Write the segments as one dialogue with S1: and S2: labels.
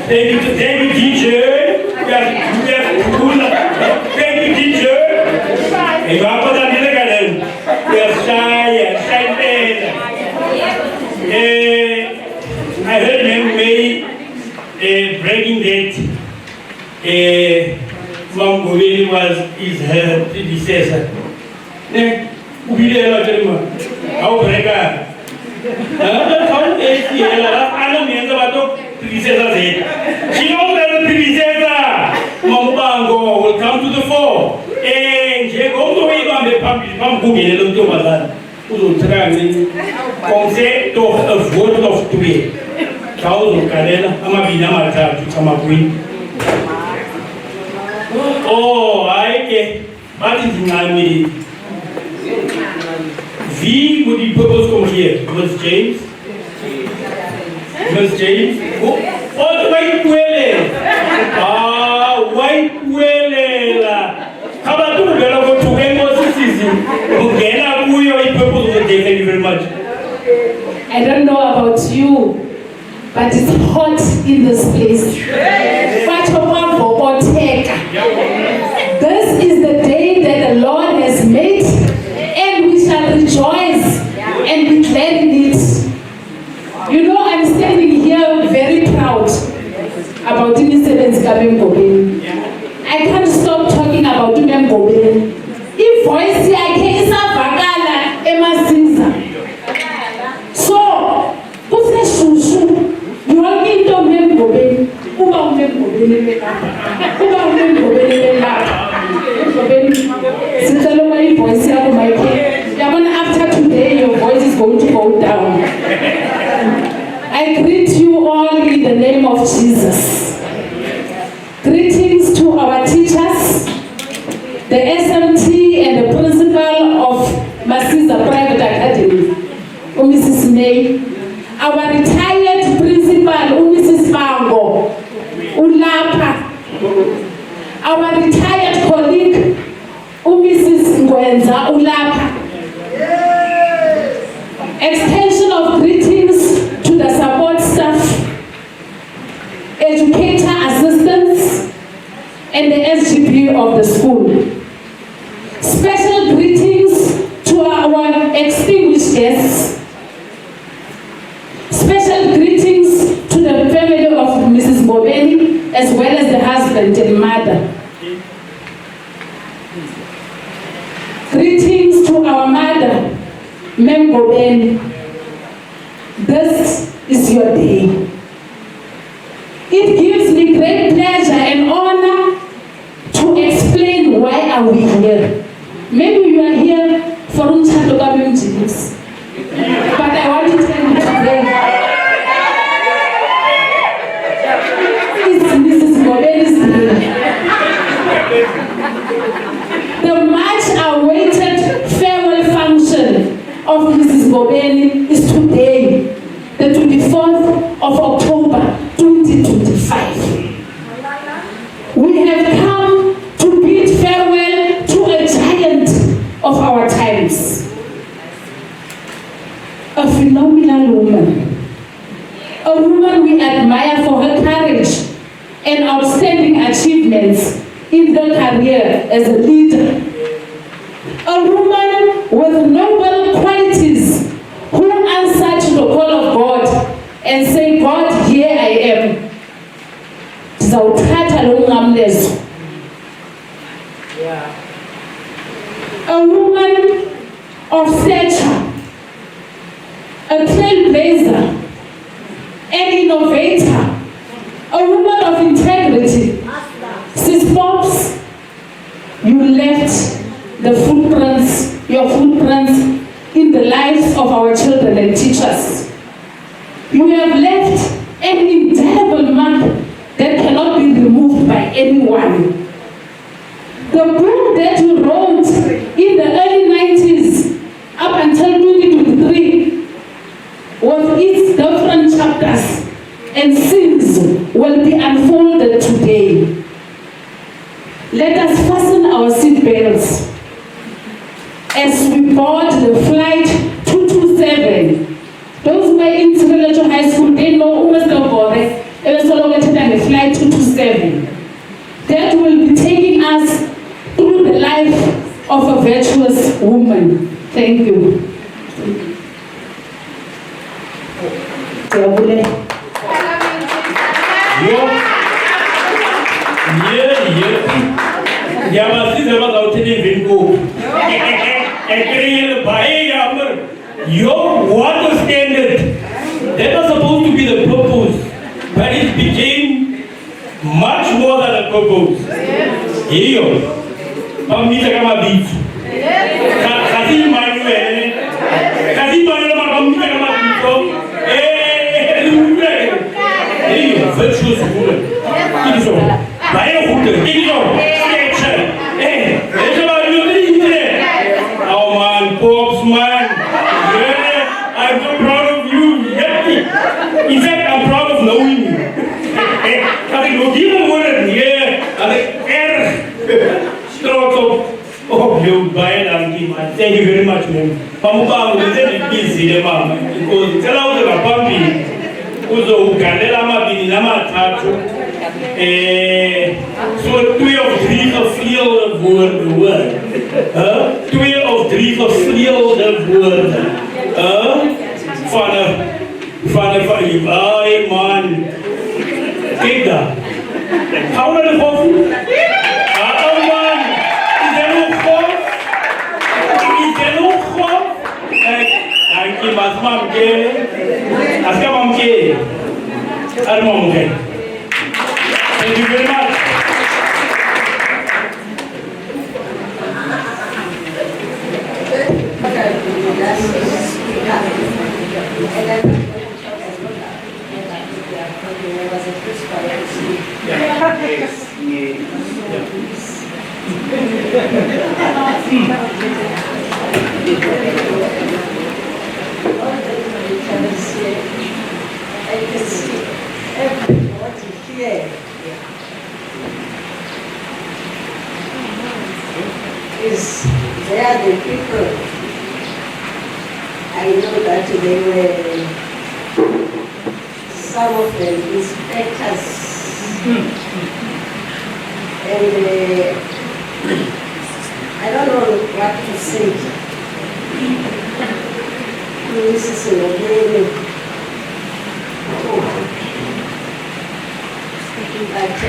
S1: Thank you, teacher. Thank you, teacher. Hey, Papa, I'm going to get him. You're shy. I heard him breaking that Mangoli is her predecessor. How break up? She knows that the predecessor, Mambango, will come to the fore. And she goes away on the pumpkin and look to Mazan, who will try and concept of a word of to be. Thousand Cadena, Amabina Mata to come up with. Oh, I get what is Nami. V would be purpose come here. Miss James? Miss James? Oh, white whale! Ah, white whale! How about you? We're going to go to season. Okay, now we are purpose of the day. Thank you very much.
S2: I don't know about you, but it's hot in this place. This is the day that the Lord has made, and we shall rejoice and be glad in it. You know, I'm standing here very proud about Masiza coming Gobeni. I can't stop talking about Gobeni. If voice here is a Bagala Masiza. So, who's the shushu? You are going to make Gobeni. Who are make Gobeni? Who are make Gobeni? After today, your voice is going to go down. I greet you all in the name of Jesus. Greetings to our teachers, the SMT and the principal of Masiza Private Academy, Mrs. May, our retired principal, Mrs. Bango, Ulapa, our retired colleague, Mrs. Ngwenza Ulapa. Extension of greetings to the support staff, educator assistants, and the SGP of the school. Special greetings to our extinguished guests. Special greetings to the family of Mrs. Gobeni, as well as the husband and mother. Greetings to our mother, Mem Gobeni. This is your day. It gives me great pleasure and honor to explain why are we here. Maybe you are here for Unchatokamimjis, but I want to tell you today, it's Mrs. Gobeni's day. The much-awaited farewell function of Mrs. Gobeni is today, the 24th of October, 2025. We have come to bid farewell to a giant of our times. A phenomenal woman. A woman we admire for her courage and outstanding achievements in her career as a leader. A woman with noble qualities who answer to the call of God and say, God, here I am. A woman of stature, a trailblazer, an innovator, a woman of integrity. Sis Pops, you left the footprints, your footprints in the lives of our children and teachers. You have left an indelible mark that cannot be removed by anyone. The book that you wrote in the early 90s up until 2023 with its different chapters and scenes will be unfolded today. Let us fasten our seatbelts as we board the flight 227. Those who are in High School, they know who is the board. of a virtuous woman. Thank you.
S1: Yo. Yeah. Masiza was out in Vingo. Yo, what was standard? That was supposed to be the purpose, but it became much more than a purpose. Here, Pamita kama bitu. Kasi Manuel, Pamita kama bitu. Virtuous woman. It is all. By a woman, it is all. Hey, it's about you. Oh man, Pops, man. Yeah, I'm so proud of you. In fact, I'm proud of knowing you. I think you'll give a word. Yeah, I think strokes of. Oh, you buy it, man. Thank you very much, man. Pamupang, we're very busy, man. Because tell out the puppy. Uzo ukandela mabini namathathu so 2 of 3 gevleel woord huh 2 of 3 gevleel woord van ai man kyk daar hou hulle golf man is er nog golf dankie mas mamke aska mamke armamke thank you very much.
S3: I can see everybody here is they are the people. I know that they were some of the inspectors and I don't know what to say. This is a but I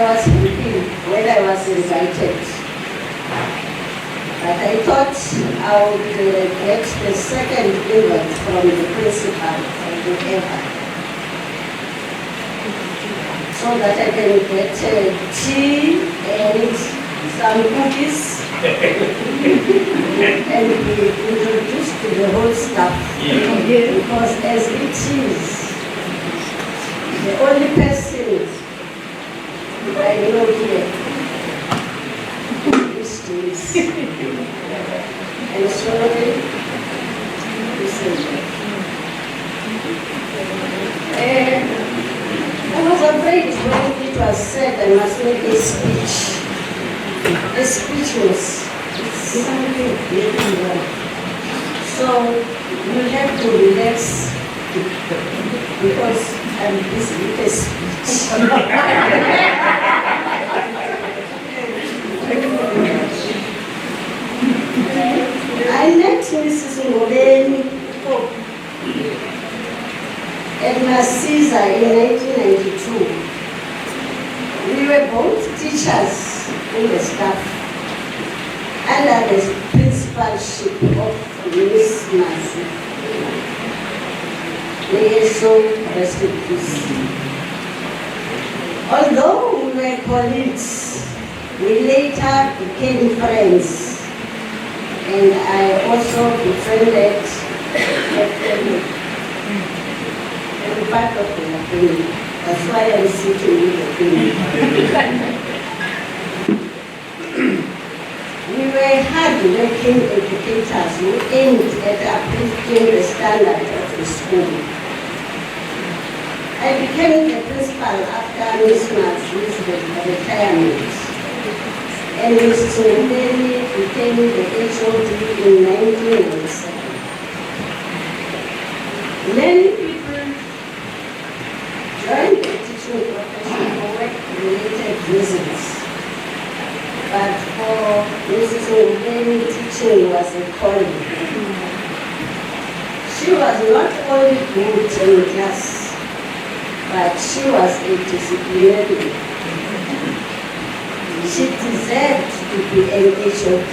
S3: was happy when I was invited. But I thought I would get the second invite from the principal or whoever, so that I can get tea and some cookies and be introduced to the whole staff. Because as it is, the only person I know here is this. And slowly, listen. I was afraid when it was said I must make a speech. The speech was something very well. So you have to relax because I'm busy with a speech. I met Mrs. Ngobeni at Masiza in 1992. We were both teachers in the staff under the principalship of Miss Masiza. May her soul rest in peace. Although we were colleagues, we later became friends. And I also befriended every part of the family. That's why I'm sitting with the family. We were hard-working educators who aimed at uplifting the standard of the school. I became the principal after Miss Masiza's retirement. And Mrs. Ngobeni became the HOD in 1997. Many people joined the teaching profession for work-related reasons, but for Mrs. Ngubeni teaching was a calling. She was not only good in class, but she was a disciplinarian. She deserved to be an HOD.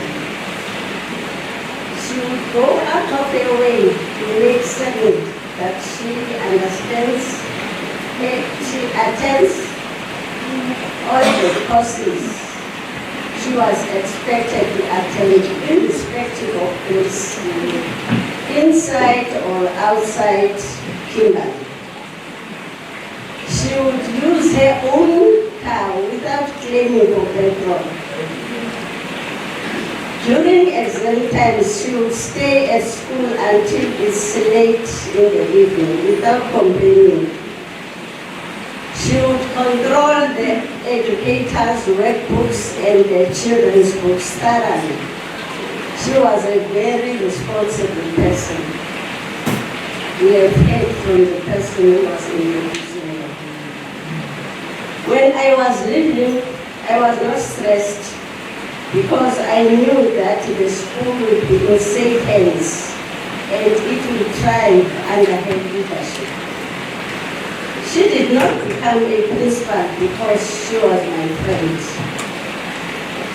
S3: She would go out of her way to make certain that she understands, she attends all the courses she was expected to attend, irrespective of place, inside or outside Kimberley. She would use her own car without claiming for petrol. During exam times, she would stay at school until it's late in the evening without complaining. She would control the educators' workbooks and the children's books thoroughly. She was a very responsible person. We have heard from the person who was in the museum. When I was leaving, I was not stressed because I knew that the school would be in safe hands and it would thrive under her leadership. She did not become a principal because she was my friend.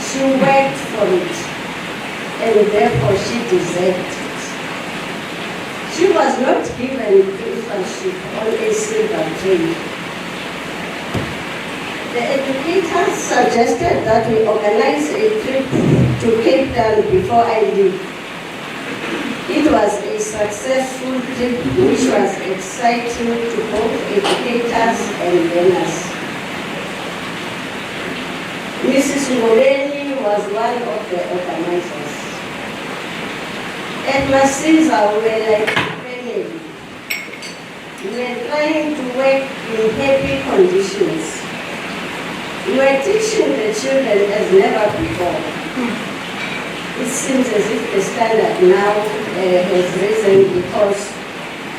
S3: She worked for it, and therefore she deserved it. She was not given principalship on a silver tray. The educators suggested that we organize a trip to Cape Town before I leave. It was a successful trip which was exciting to both educators and learners. Mrs. Ngubeni was one of the organizers. At Masiza, we were like a family. We were trying to work in happy conditions. We were teaching the children as never before. It seems as if the standard now has risen because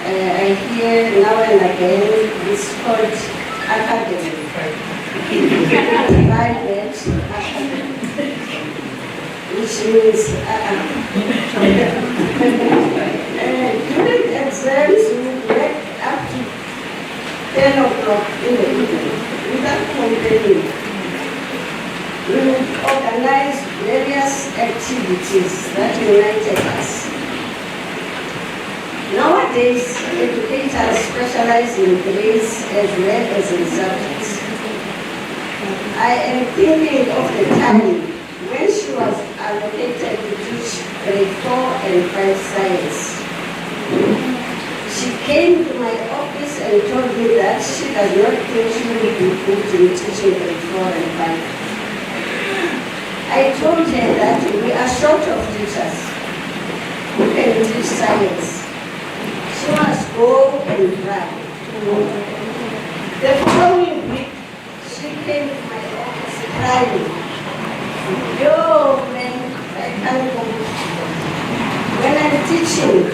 S3: I hear now and again it's called academy. Private academy. Which means during exams we work up to 10 o'clock in the evening without complaining. We would organize various activities that united us. Nowadays, educators specialize in grades as well as in subjects. I am thinking of the time when she was allocated to teach grade 4 and 5 science. She came to my office and told me that she does not think she will be good in teaching grade 4 and 5. I told her that we are short of teachers who can teach science. She must go and try. The following week, she came to my office crying. Yo, man, I can't go. When I'm teaching,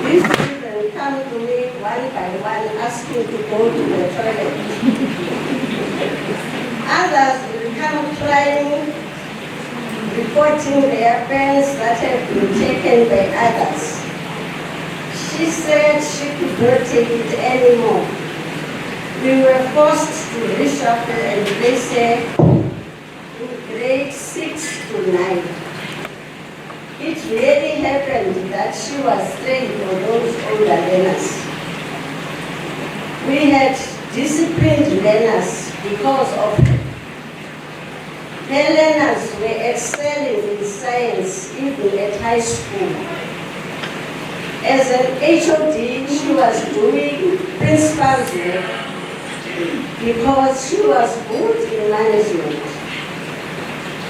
S3: these children come to me one by one asking to go to the toilet. Others will come crying, reporting their pens that have been taken by others. She said she could not take it anymore. We were forced to reshuffle and place her in grade 6 to 9. It really happened that she was trained for those older learners. We had disciplined learners because of her. Her learners were excelling in science even at high school. As an HOD, she was doing principal's work because she was good in management.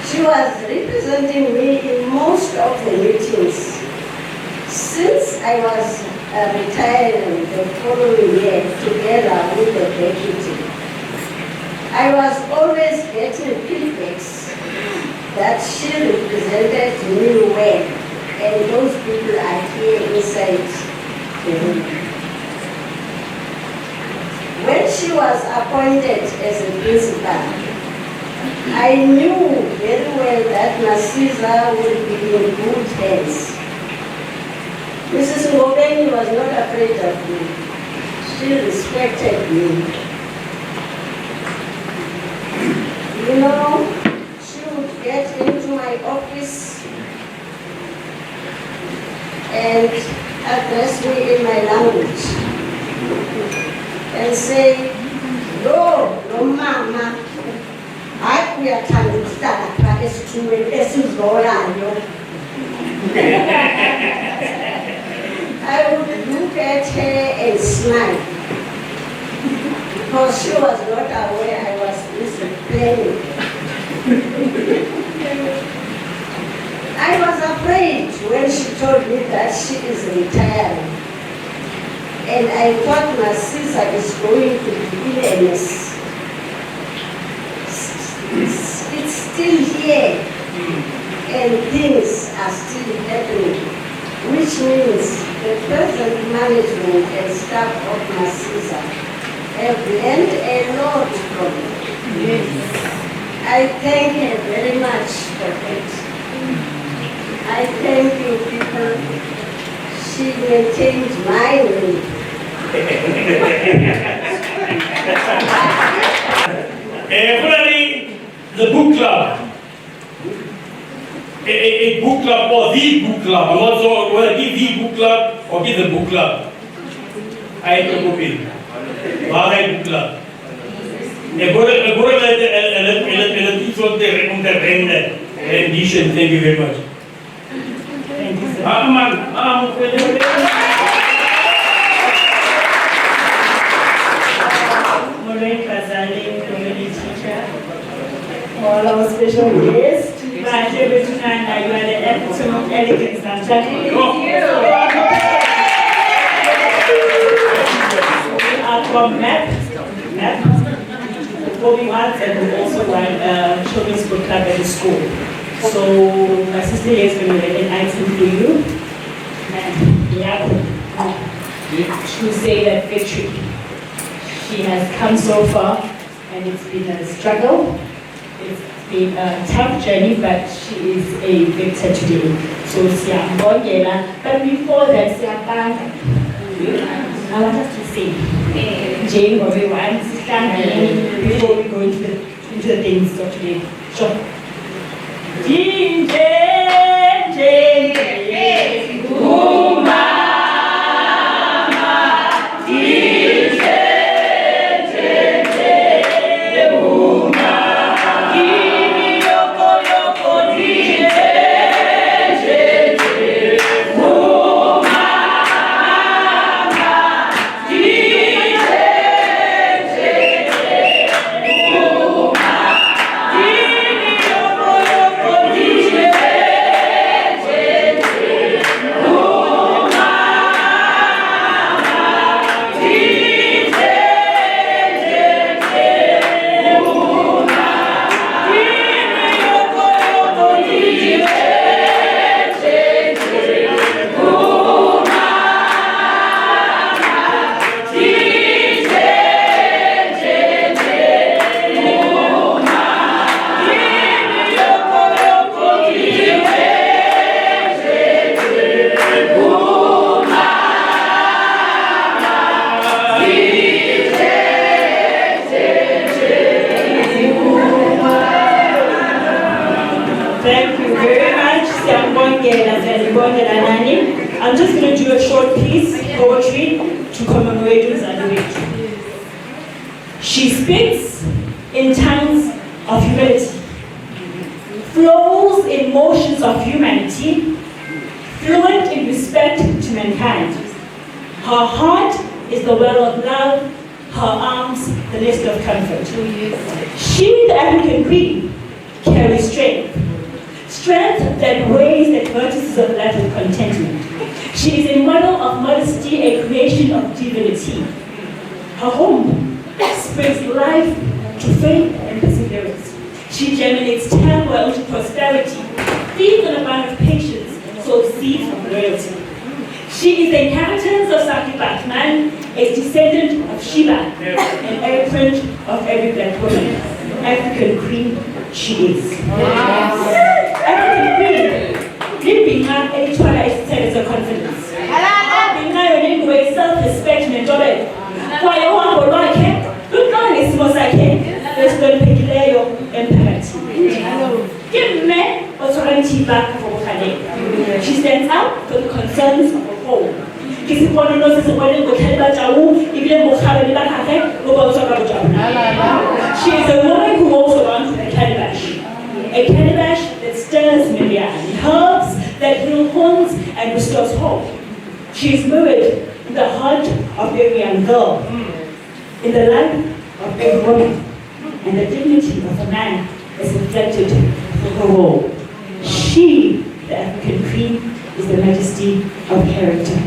S3: She was representing me in most of the meetings. Since I was retiring the following year together with the deputy, I was always getting feedbacks that she represented me well, and those people are here inside the room. When she was appointed as a principal, I knew very well that Masiza would be in good hands. Mrs. Ngobeni was not afraid of me. She respected me. You know, she would get into my office and address me in my language and say, "No, no, mama. Uyathanda ukuhlala phakathi esithumeni esizolayo." I would look at her and smile because she was not aware I was busy playing. I was afraid when she told me that she is retiring, and I thought Masiza is going to be a mess. It's still here, and things are still happening, which means the present management and staff of Masiza have learned a lot from it. Yes. I thank her very much for it. I thank you people. She maintained my way.
S1: The book club. A book club or the book club. I'm not sure whether it is the book club or it is the book club. I have to go in. Why book club? Thank you very much. Thank you, sir.
S4: All our special guests, my favorite tonight, you are the epitome of elegance and gentlemanly. We are from MAP, Performing Arts, and we also run Children's Book Club at the school. So my sister here is going to read an item for you. And yeah, to say that victory. She has come so far, and it's been a struggle. It's been a tough journey, but she is a victor today. So siyambongela. But before that, siyabanga. I want us to sing. Jane, everyone, before we go into the things of today. Sure. Jane, I'm just going to do a short piece, poetry, to commemorate Uzana victory. She speaks in tongues of humility, flows in motions of humanity, fluent in respect to mankind. Her heart is the well of love, her arms the nest of comfort. She, the African queen, carries strength. Strength that weighs the vertices of life with contentment. She is a model of modesty, a creation of divinity. Her home springs life to faith and perseverance. She germinates turmoil to prosperity, feeds on a bond of patience, sows seeds of loyalty. She is the inheritance of Saki Batman, a descendant of Sheba, an imprint of every black woman, African queen, she is. African Queen, living up a sense of confidence. Self-respect mentored. Kwaye uhambo lwakhe luqala ngesimo sakhe esihloniphekileyo emphakathini. Kimme authority back for Bukane. She stands up for the concerns of the whole. Kisipono sesibone ngothele bajawu ibile mokhabeni bakhe ngoba usoka bajawu. She is a woman who walks around with a calabash. A calabash that stirs Maria, helps, that heals wounds and restores hope. She is moved in the heart of every young girl, in the life of every woman, and the dignity of a man is reflected through her role. She, the African Queen, is the majesty of character.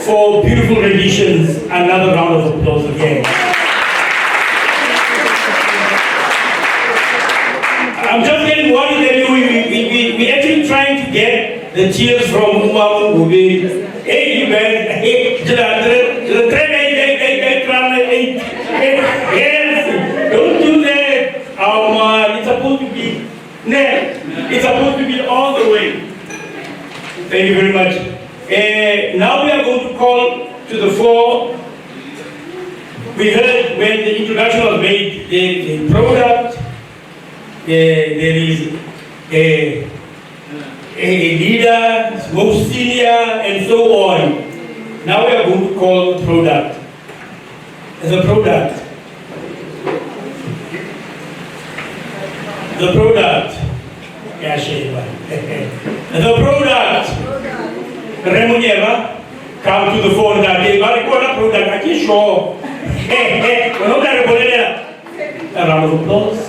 S1: for beautiful renditions. Another round of applause again. I'm just getting worried that we actually trying to get the cheers from Umar Ubi. Hey, you guys, yes, don't do that. It's supposed to be, it's supposed to be all the way. Thank you very much. Now we are going to call to the fore. We heard when the introduction was made, the product, there is a leader, most senior, and so on. Now we are going to call the product. The product. The product. Yeah, the product. Remunyeva, come to the phone that day. But product, I can't show. A round of applause.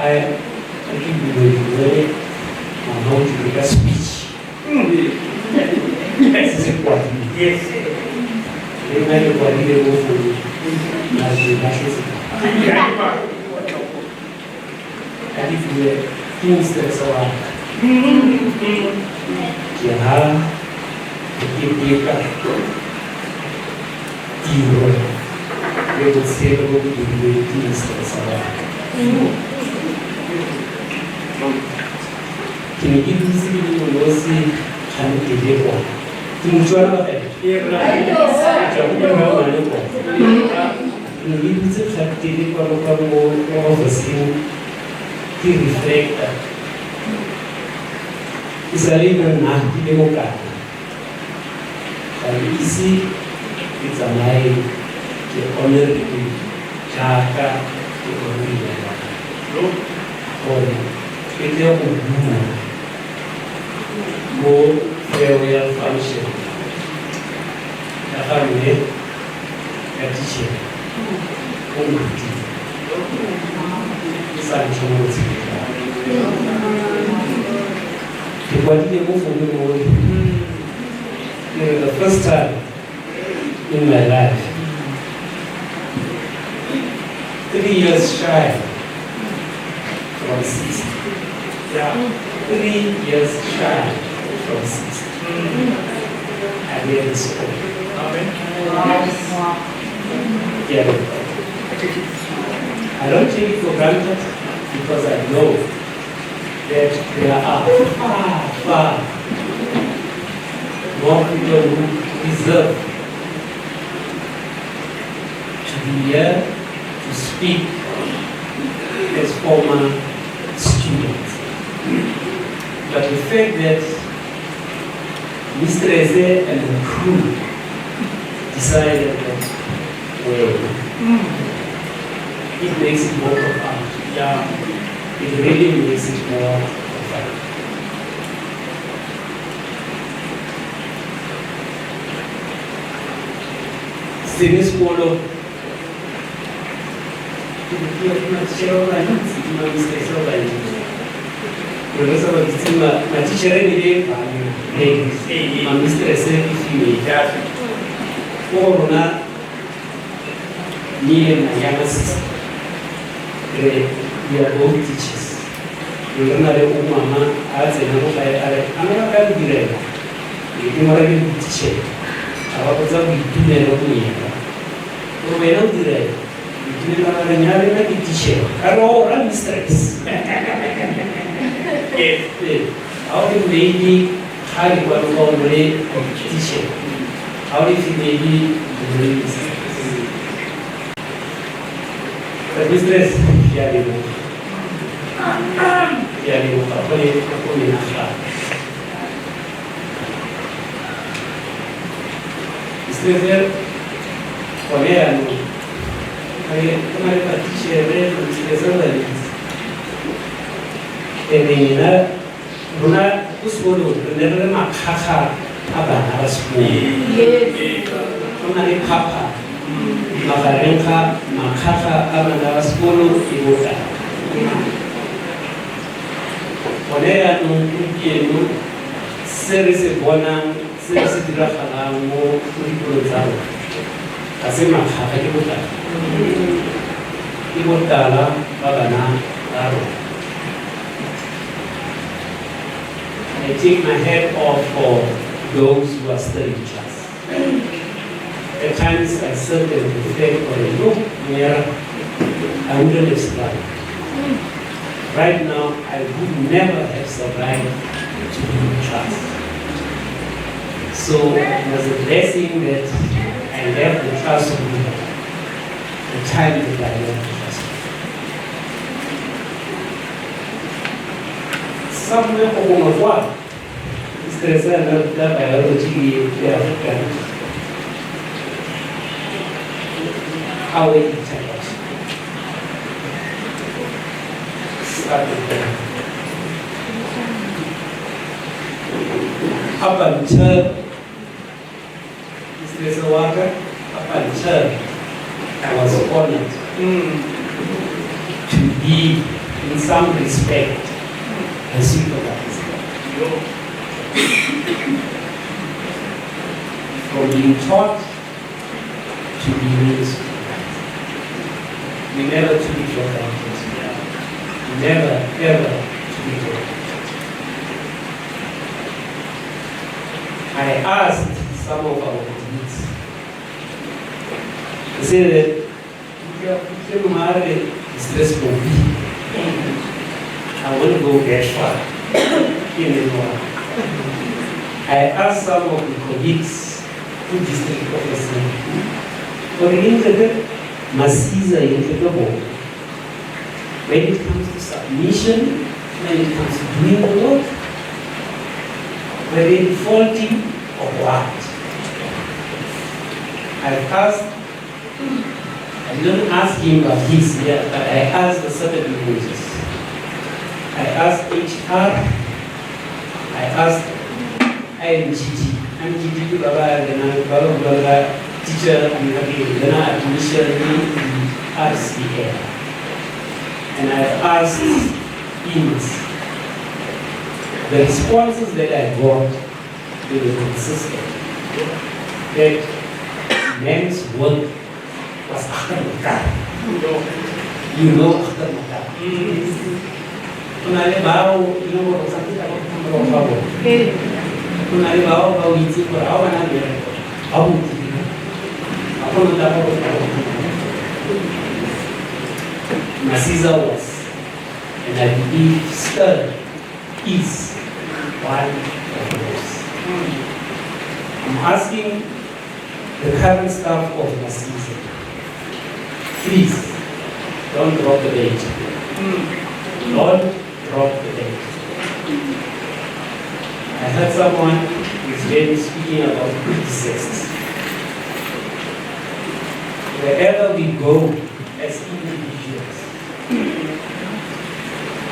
S5: I think we will really how to make a speech. This is important. Yes. Everybody will go for national. And if we are ministers or Kiaha, Kipika, Tiro, we will say the book to the ministers or Can you see the Losi and the Debo? Can you try that? You just have to take more of the scene to reflect that. It's a little not democratic. And easy, it's a lie to honor the Chaka to honor the it's a more farewell function. The family, a teacher, the first time in my life, 3 years shy from 60. Yeah, 3 years shy from 60. I made this school. Yeah. I don't take it for granted because I know that there are far more people who deserve to be here to speak as former students. But the fact that Mr. Eze and the crew decided that, well, it makes it more profound. Yeah, it really makes it more profound. Series follow. We are both teachers. We are not a woman as a number. I'm not going to be there. You are a teacher. I was a bit too many. We are not there. You are a teacher. I don't run stress. How do maybe how do you want to be a teacher? How do you maybe the business? Teacher, Rena Runa Usbolo, never Makaka, Abana, Runa Papa, Makarenka, Makaka, Abana, Spolo, Iboka. Onera no Series Bonam, Series Drachalamo, Kuripurozano. Kasema Hakaibuta. Ibotala, Babana, Aro. I take my head off for those who are still in trust. At times I serve them with faith or a look where I wouldn't have survived. Right now, I would never have survived to be in trust. So it was a blessing that I left the trust of God. The time that I left the trust. Somewhere over what? It's the biology African. How it happens. Start with that. Up until this water, up until I was honored to be, in some respect, a supervisor. From being taught to being supervised. We never took it for granted. Never, ever took it for granted. I asked some of our colleagues, I said that you married stressful. I want to go that far in the world. I asked some of the colleagues who district officers, for the Masiza in the board. When it comes to submission, when it comes to doing the work, whether it's faulty or what. I've asked, I didn't ask him about his here, but I asked the certain languages. I asked HR, I asked IMGT. IMGT Baba, Baba, teacher, and then admission in RCA. And I've asked IMS. The responses that I got, they were consistent. That men's work was after Makar. You know after Makar. Kunale bao, you know what something about Kamaro. Kunale bao, bao iti for our name. Abu. Masiza was, and I believe still is one of those. I'm asking the current staff of Masiza, please don't drop the date. Don't drop the date. I heard someone who's been speaking about 56. Wherever we go as individuals,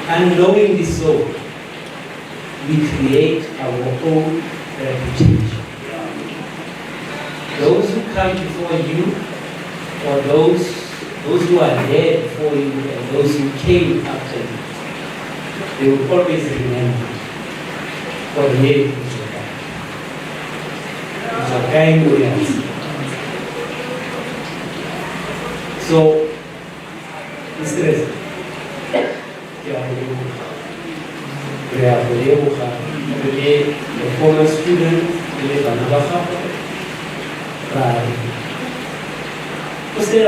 S5: unknowingly so, we create our own reputation. Those who come before you, or those who are there before you, and those who came after you, they will always remember for the name of God. So, Mr. President, the former student, você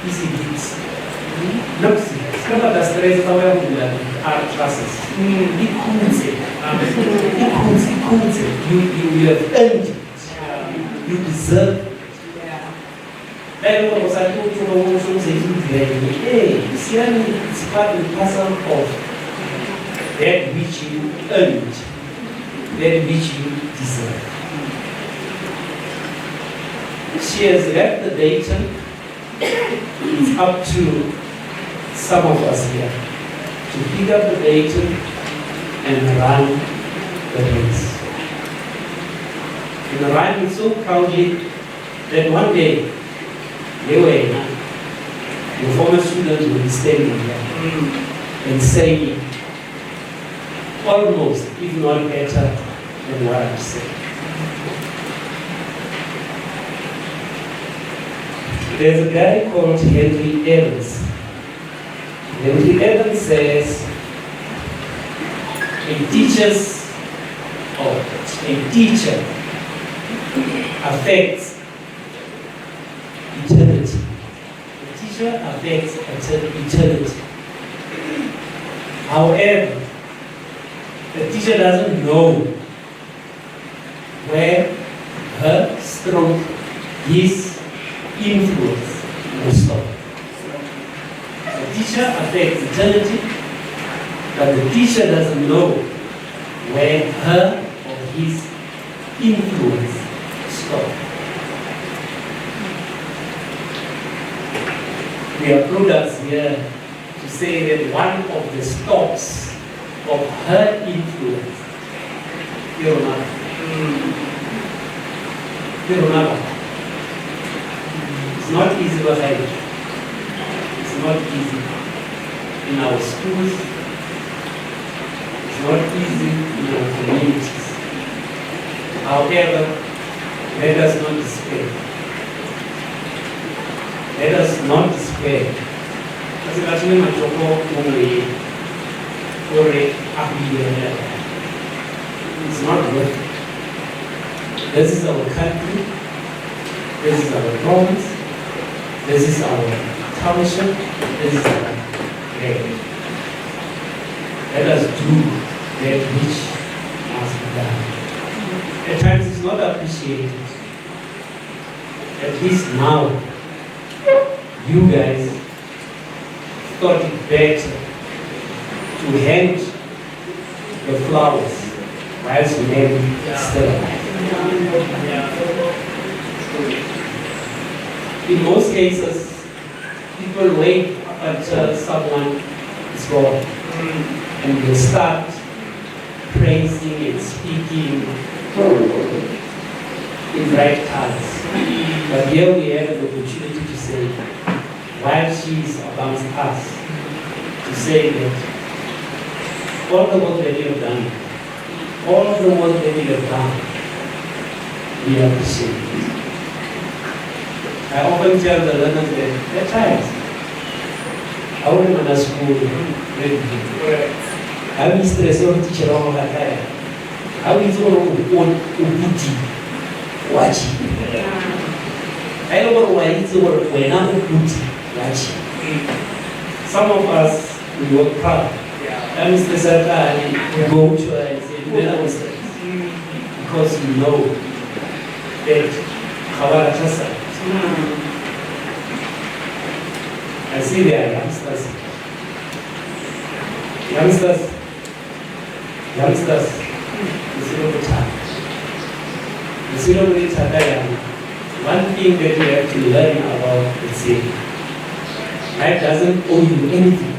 S5: easy kids. Não precisa. Cada das três estava art classes. It couldn't say. You have earned it. You deserve it. Then what was I told you about hey, it's part and parcel of that which you earned, that which you deserve. She has left the data. It's up to some of us here to pick up the baton and run the race. And ran so proudly that one day, the former students will be standing there and saying, almost, if not better, than what I'm saying. There's a guy called Henry Evans. Henry Evans says, a teacher affects eternity. A teacher affects eternity. However, the teacher doesn't know where her stroke, his influence will stop. The teacher affects eternity, but the teacher doesn't know where her or his influence stops. We have products here to say that one of the stops of her influence, it's not easy to hide. It's not easy in our schools. It's not easy in our communities. However, let us not despair. Let us not despair. It's not worth it. This is our country. This is our province. This is our township. This is our area. Let us do that which must be done. At times it's not appreciated. At least now, you guys thought it better to hand the flowers whilst Mary is still alive. In most cases, people wait until someone is gone and they start praising and speaking in right terms. But here we have an opportunity to say, while she is amongst us, to say that all the work that you have done, all the work that you have done, we appreciate it. I often tell the learners that at times, I want to go to school, I will stress your teacher on her time. I will go to watch. I don't know why it's over when I'm watch. Some of us, we work proud. I'm stressed and we go to her and say, when I was stressed. Because we know that Kawara Chasa. I see there are youngsters. Youngsters, you see over time. You see over time. One thing that you have to learn about the city. Life doesn't owe you anything.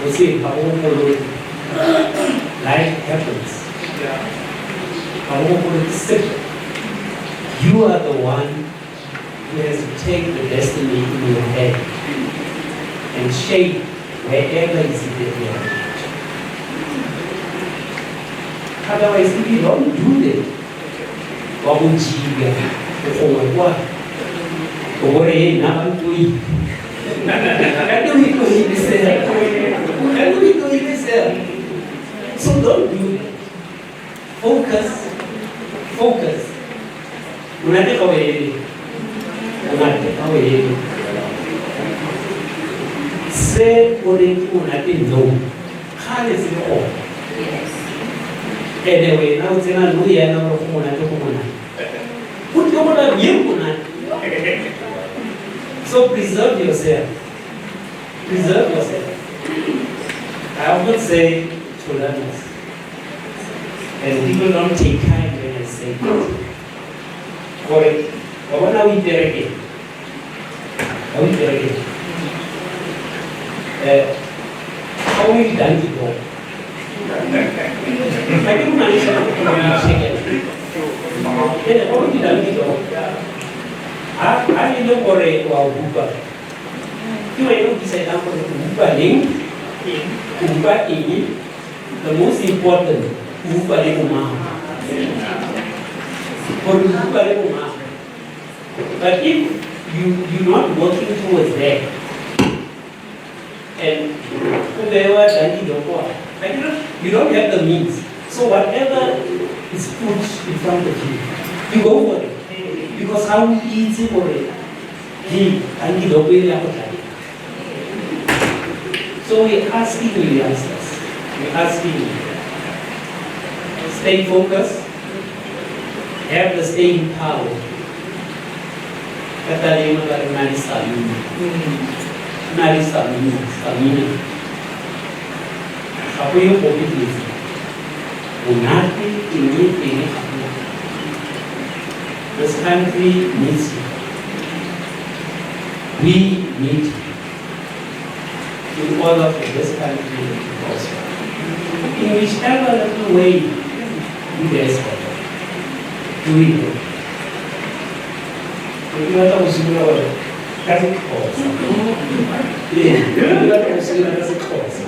S5: You see, life happens. You are the one who has to take the destiny in your head and shape wherever is it. Otherwise, if you don't do that, what would you get? What? So don't do that. Focus. Say what you know. How is it all? Anyway, now it's not new year, now so preserve yourself. Preserve yourself. I often say to learners, and people don't take time when I say it. But when are we there again? Are we there again? how we done it all. I think manage to check it. Then how we done it all. I didn't worry about Uber. You may not decide on Uber link, Uber in the most important Uber link. But if you're not working towards that, and you don't have the means, so whatever is put in front of you, you go for it. Because how easy for it? So we're asking you, youngsters, we're asking you, stay focused, have the staying power. Kata dia mengenai stamina. Apa yang covid ni? Unati ini apa? This country needs you. We need you. In order for this country to prosper. In whichever little way you guys have, do it. You are the single doesn't cause. You are the single doesn't cause.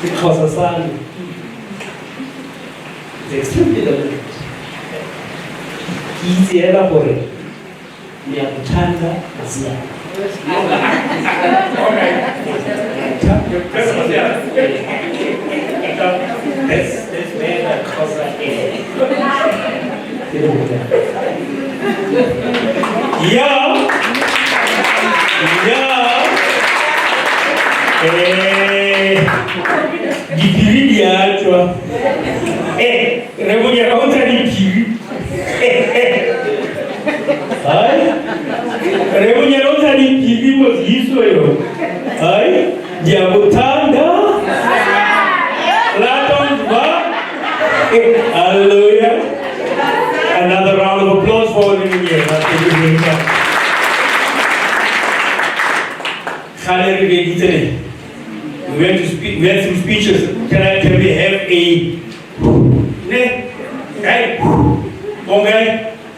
S5: Because of sun, it's extremely limited. Easy elaborate. We have to turn that as well. That's where the cause is.
S1: Dipiri dia cua. Rebunya kau cari dipiri. Hai, rebunya kau cari dipiri mas Yesus yo. Hai, dia bertanda. Latong ba? Hallelujah. Another round of applause for him here. We had some speeches. Can we have a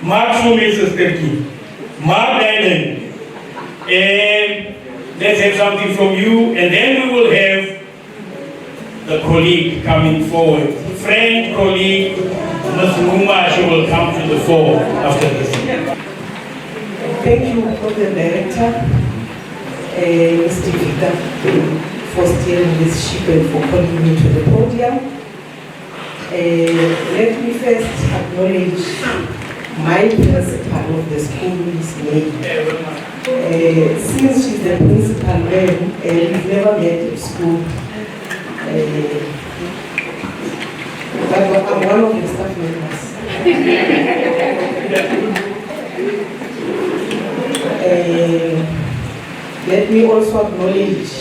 S1: Mark Mrs. Turkey. Mark Diamond. And let's have something from you, and then we will have the colleague coming forward. Friend, colleague, Ms. Muma, she will come to the fore after this.
S6: Thank you, Program Director, Mr. Victor, for steering this ship and for calling me to the podium. Let me first acknowledge my principal of the school, Ms. May. Since she's the principal, we've never met at school. But I'm one of the staff members. Let me also acknowledge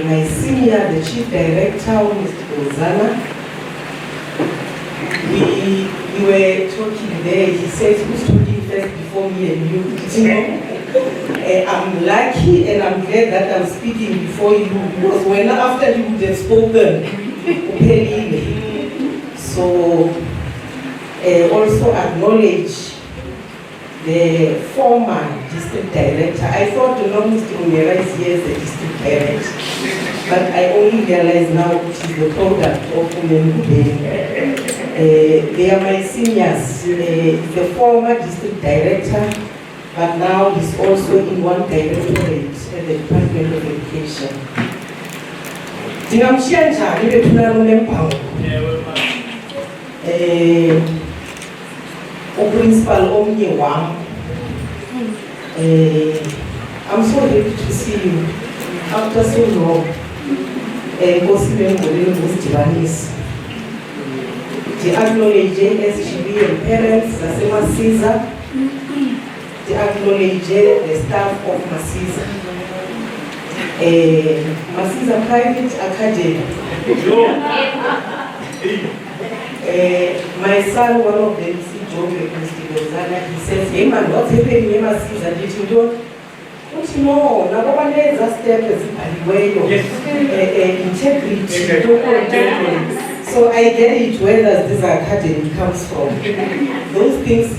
S6: my senior, the Chief Director, Mr. Ozana. We were talking there, he said, who's talking first before me and you? I'm lucky and I'm glad that I'm speaking before you, because when after you would have spoken, so also acknowledge the former district director. I thought the long Mr. Umera is here as the district director, but I only realize now it is the product of Umengube. They are my seniors. The former district director, but now he's also in one directorate at the Department of Education. Principal Omni Wang, I'm so happy to see you after so long. The acknowledge SGB and parents, the Masiza, the acknowledge the staff of Masiza. Masiza Private Academy. My son, one of them, he says, hey man, what's happening in Masiza? Did you know? uthi no, nabo baneza step ezibhaliweyo, integrity, don't. So I get it where does this academy comes from. Those things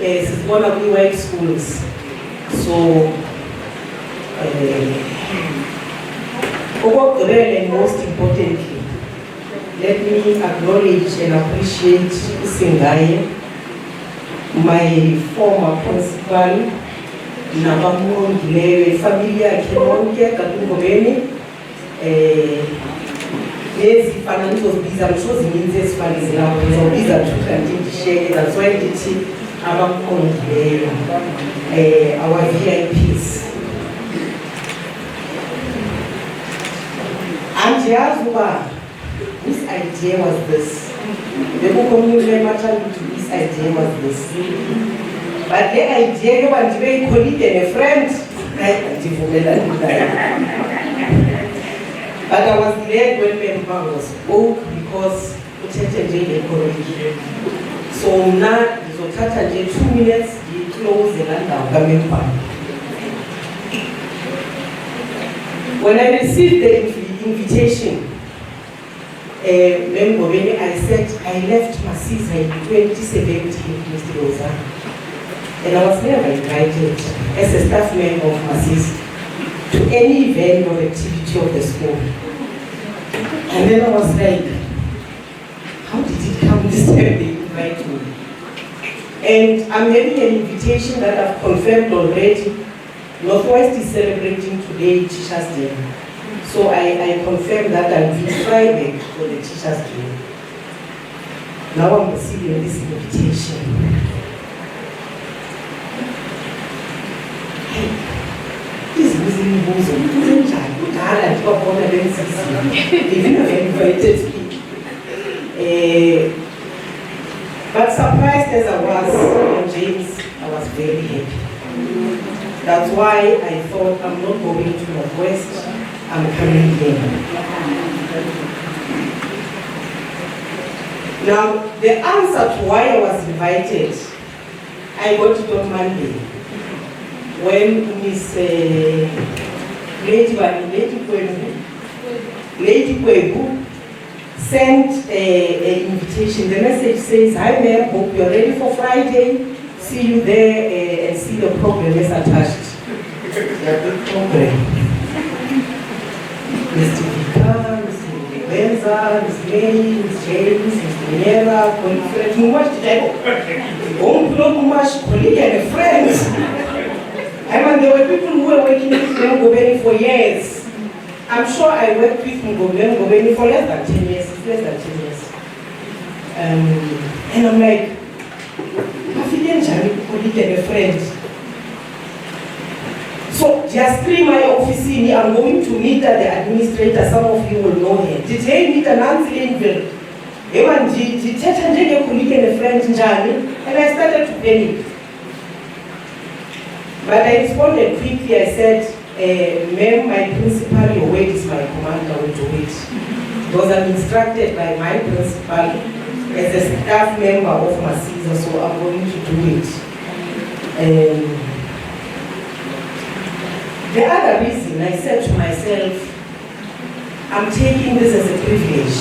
S6: is one of the white schools. So and most importantly, let me acknowledge and appreciate Singaye, my former principal, Nabamongile, familia Kemonke, Katungobeni. Yes, financial visa, I'm sure the means is funny now, so visa to continue share, that's why I did see our VIPs. And whose idea was this? The book community much whose idea was this? But the idea you want to be a colleague and a friend, but I was glad when Member spoke because we chatted a colleague. So now, so chatted 2 minutes, you close the land of Member. When I received the invitation, I said I left Masiza in 2017, Mr. Rosa, and I was never invited as a staff member of Masiza to any event or activity of the school. And then I was like, how did it come this time they invite me? And I'm having an invitation that I've confirmed already. Northwest is celebrating today Teachers Day. So I confirm that I'll be Friday for the Teachers Day. Now I'm receiving this invitation. This is losing bozo. Even if I invited me. But surprised as I was on James, I was very happy. That's why I thought I'm not going to Northwest, I'm coming here. Now, the answer to why I was invited, I got it on Monday. When Miss Lady Kwebu sent an invitation, the message says, "Hi ma'am, hope you're ready for Friday. See you there and see the program is attached." The program. Mr. Vika, Mr. Benza, Miss Mary, Miss James, Mr. Miera, colleague, too much today. Don't know too much, colleague and a friend. I mean, there were people who were working with Ngobeni for years. I'm sure I worked with Ngobeni for less than 10 years. Less than 10 years. And I'm like, I feel colleague and a friend. So just scream my office in, I'm going to meet the administrator. Some of you will know her. Did they meet Nancy Linville? And I started to panic. But I responded quickly. I said, ma'am, my principal, your word is my command, I will do it. Because I'm instructed by my principal as a staff member of Masiza, so I'm going to do it. The other reason, I said to myself, I'm taking this as a privilege.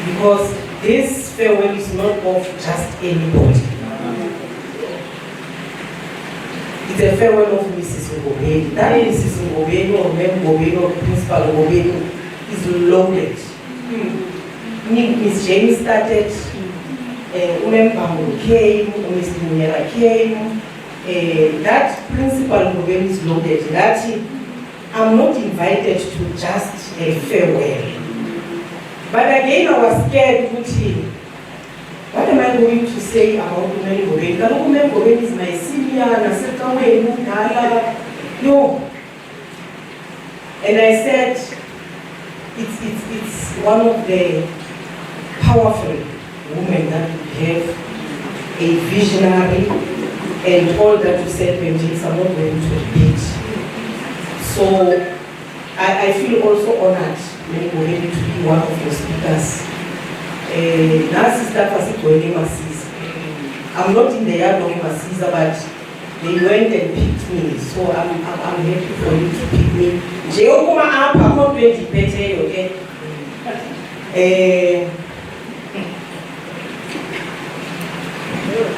S6: Because this farewell is not of just anybody. It's a farewell of Mrs. Ngobeni. That Mrs. Ngobeni or Mem Ngobeni or Principal Ngobeni is loaded. Miss James started, Mem Pambo came, Mr. Miera came. That Principal Ngobeni is loaded. That I'm not invited to just a farewell. But again, I was scared, what am I going to say about Mem Ngobeni? Mem Ngobeni is my senior, no. And I said, it's one of the powerful women that we have, a visionary, and all that you said, Benjamin, I'm not going to repeat. So I feel also honored, Mem Ngobeni, to be one of your speakers. I'm not in the yard of Masiza, but they went and picked me. So I'm happy for you to pick me. Jeokuma apa ko 20 pete, okay?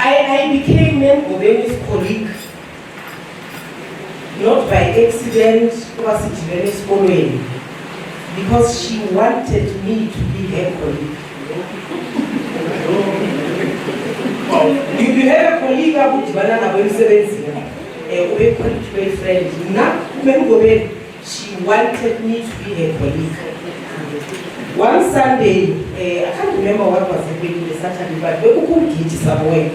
S6: I became Ngobeni's colleague, not by accident, because she wanted me to be her colleague. You have a colleague who banana when we colleague to a friend. Not she wanted me to be her colleague. One Sunday, I can't remember what was happening the Saturday, but we could get somewhere.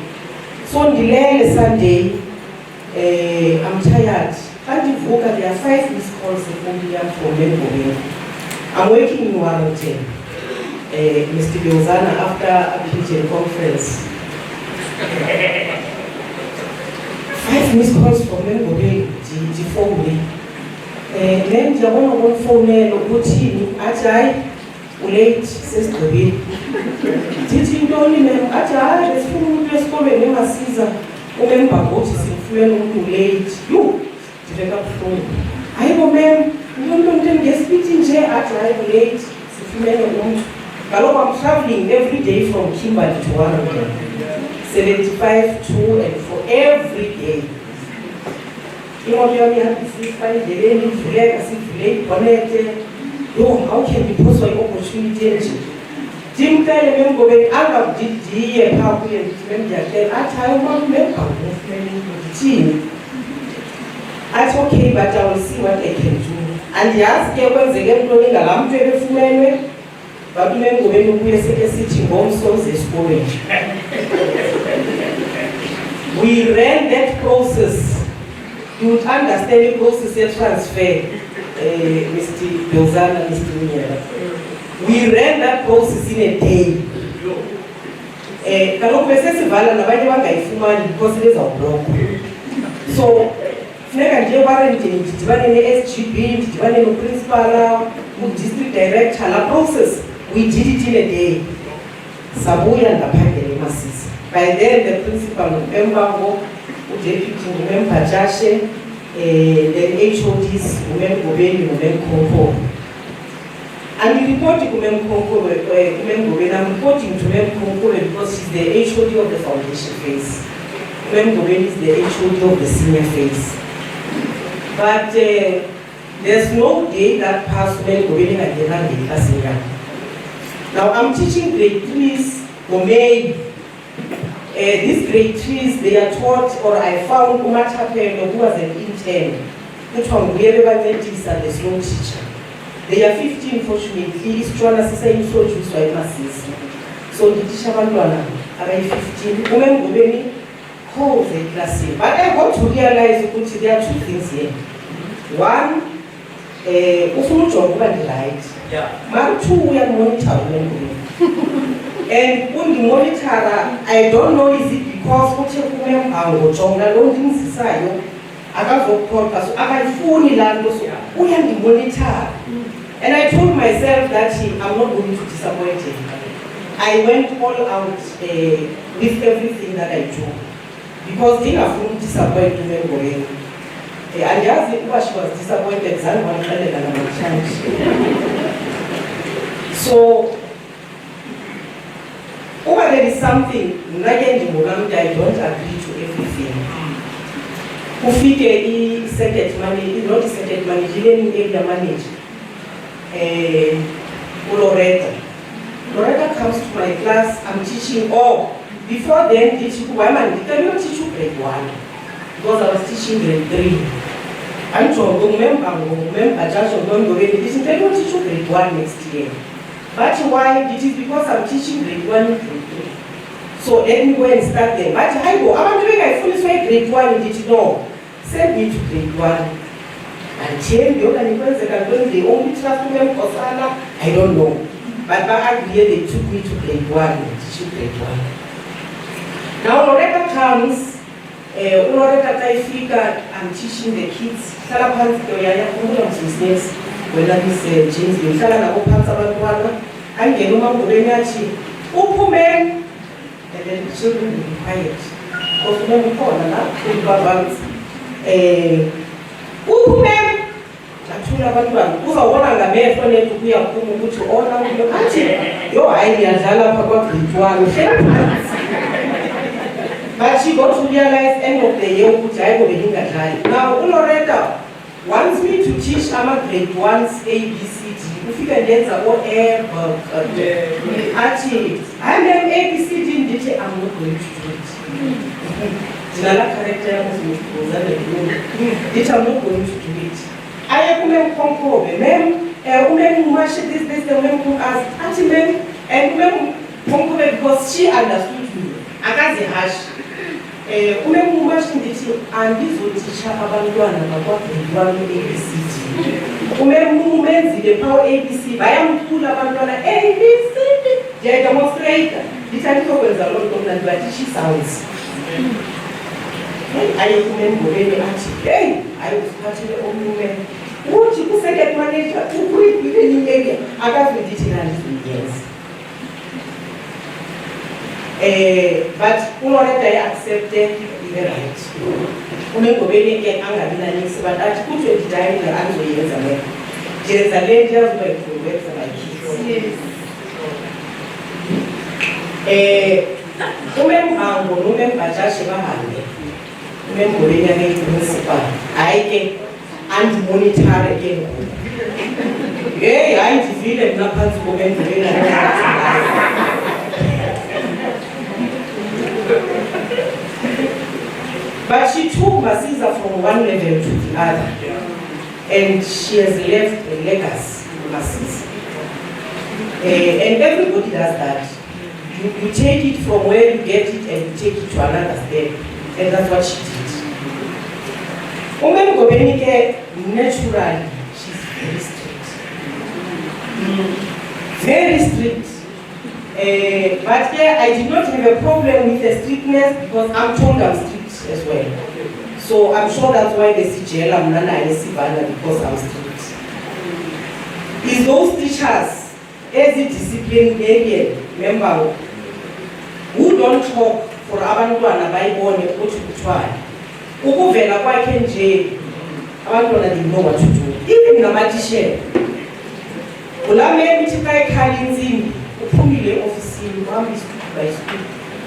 S6: So on the Sunday, I'm tired. There are 5 missed calls from Ngobeni. I'm working in Warrington. Mr. Biozana after a PJ conference. 5 missed calls from Ngobeni, the phone me. Then the one phone me, Lobutini, Ajay, late, says Ngobeni. Did you know me, Ajay, the school just called me Masiza. Remember, what is in fuel late? You, did I phone? I go, ma'am, you don't get speaking here at late. I'm traveling every day from Kimberley to Warrington. 75 to and for every day. You know, you have to see find the lady, late, connected. No, how can we post an opportunity? Jim tell him going out of the and how we implement that. I tell one member of the team. That's okay, but I will see what I can do. And the ask when they get going alarm to every woman, but when we are sitting home, so they scoring. We ran that process. You would understand the process of transfer, Mr. Biozana, Mr. Munyela. We ran that process in a day. Because it is a block. So, SGB, principal, district director, the process, we did it in a day. Sabuya and the Masiza. By then, the principal member, deputy member Jashe, then HODs, Ngobeni, Konko. And we report to Konko, I'm reporting to Konko because she's the HOD of the foundation phase. Ngobeni is the HOD of the senior phase. But there's no day that passed when Ngobeni had the class. Now I'm teaching grade 3s for May. These grade 3s, they are taught, or I found Umata Pendo, who was an intern, which one we ever is a slow teacher. They are 15, fortunately, is trying to say so choose why masses. So the teacher Bandwana, about 15, women Ngobeni calls a class. But I got to realize that there are 2 things here. One, the light. Yeah. 2, we are monitoring. And when the monitor, I don't know, is it because what you come I don't think I got to podcast, I got fully land also. We are the monitor. And I told myself that I'm not going to disappoint him. I went all out with everything that I do. Because they are from disappointed me. And just she was disappointed, so over there is something, I don't agree to everything. Ufike second money, not second money, area manage. Loretta comes to my class, I'm teaching before then teaching women, I don't teach you grade 1 because I was teaching grade 3. I'm told remember judge of non-grade, this is I don't teach you grade 1 next year. But why? It is because I'm teaching grade 1 and grade 3. So let me go and start them. But I go, I'm doing I fully say grade 1 did you know? Send me to grade 1. And change the organizations that are doing the only trust them for Sana, I don't know. But back here they took me to grade 1 and teaching grade 1. Now Loretta comes, Loretta Taifika, I'm teaching the kids. Salapans, whether this James in Salana or Pansabanwana, and Genoma Gorenachi, Upumen, and then the children will be quiet. because ukhona la ubabanzi uphumela athula abantwana uzawubona ngamehlo nethu kuyaphuma ukuthi ona umuntu athi yo hayi ngiyadlala lapha kwa-grade 1 but she got to realize end of the year ukuthi hayi kobe ngingadlali. Now uLoretta wants me to teach ama-grade 1s ABCD ufike ndenza athi hayi mem ABCD ndithi I'm not going to do it. Ndinala character yami zimuzane ndithi I'm not going to do it. Aye kumem konkobe mem umem umashe this umem kunkazi athi mem and umem konkobe because she understood me akazihashi umem umashe ndithi andizothisha abantwana bakwa-grade 1 ABCD umem umenzile phawu ABC bayamthula abantwana ABCD ndiyademonstrata ndithi andizokwenza loo nto mna ndibatisha ii-sounds. Aye kumembuleni athi hey ayi usiphathele omnye uthi ku-second manager ukuyibhileni area akazidithi naliyenza. But uLoretta accepted the right. Umengobeni ke angabi nanisi but athi ku-29 angizoyenza le njenza le nto yazobayifunwenza my kids. Umembango nomembhajashe bahambe umengobeni yakeyi-principal hayi ke andimonithare ke ngoku heyi hayi ndivile mna phantsi komengobeni but she took Masiza from one level to the other and she has left a legacy Masiza and everybody does that. You take it from where you get it and you take it to another step. And that's what she did. Umengobeni naturally, she's very strict. Very strict. But here I did not have a problem with the strictness because I'm told I'm strict as well. So I'm sure that's why they see jail because I'm strict. Is those teachers, as a disciplinarian member, who don't talk for abantwana bayibone ukuthi kuthiwani ukuvela kwakhe nje abantwana they know what to do. Even namatishela ulamele ukuthi xa ekhala intsimbi uphumile ofisini uhamba isituku by isituku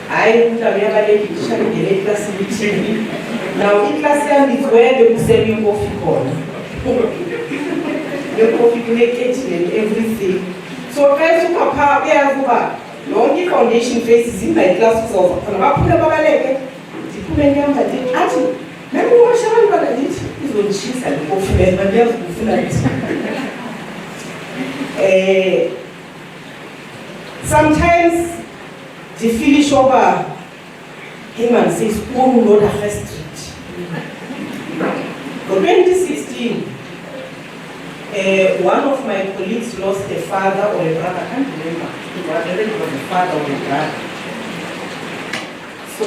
S6: hayi umntana uyabaleka itishara ingene eklasini ithini. Now iklasi yami is where bekusela inkofi khona nekofi kuneketini and everything. So xa esuka phaa uyazi uba yonke i-foundation faces in my class uzawuza khona baphule babaleke ndiphume ndihamba ndithi athi nandiwasha abantwana ndithi izondishisa ndikofumele bandiyazi kufuna ndithi sometimes ndifilisha uba him and says umlona street ngo-2016 one of my colleagues lost a father or a brother, I can't remember whether it was a father or a brother. So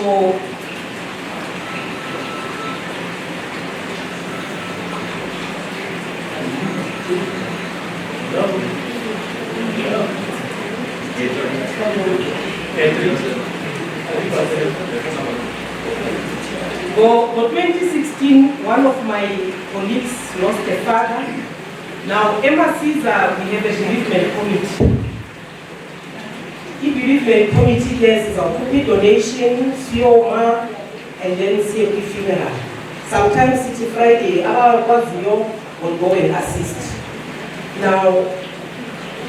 S6: for 2016, one of my colleagues lost a father. Now, Masiza, we have a bereavement committee. The bereavement committee is a donation, Sioma, and then CFP funeral. Sometimes it's Friday, our Wazio will go and assist. Now,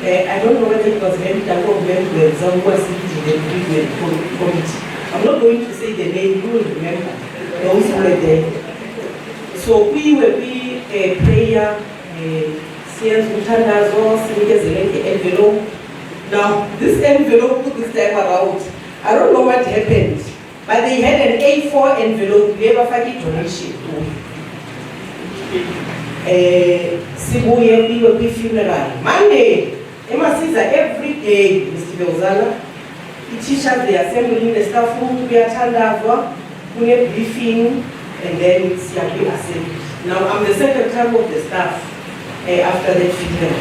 S6: I don't know whether it was maybe the government who was in the bereavement committee. I'm not going to say the name, you will remember those who were there. So we will be a prayer. Envelope. Now, this envelope this time around, I don't know what happened, but they had an A4 envelope, never for the donation. Sibuye, we will be funeral. Monday, Masiza every day, Mr. Belzana, the teachers, they assembling the staff room, we attend we have briefing, and then it's assembly. Now, I'm the secretary of the staff. After the funeral.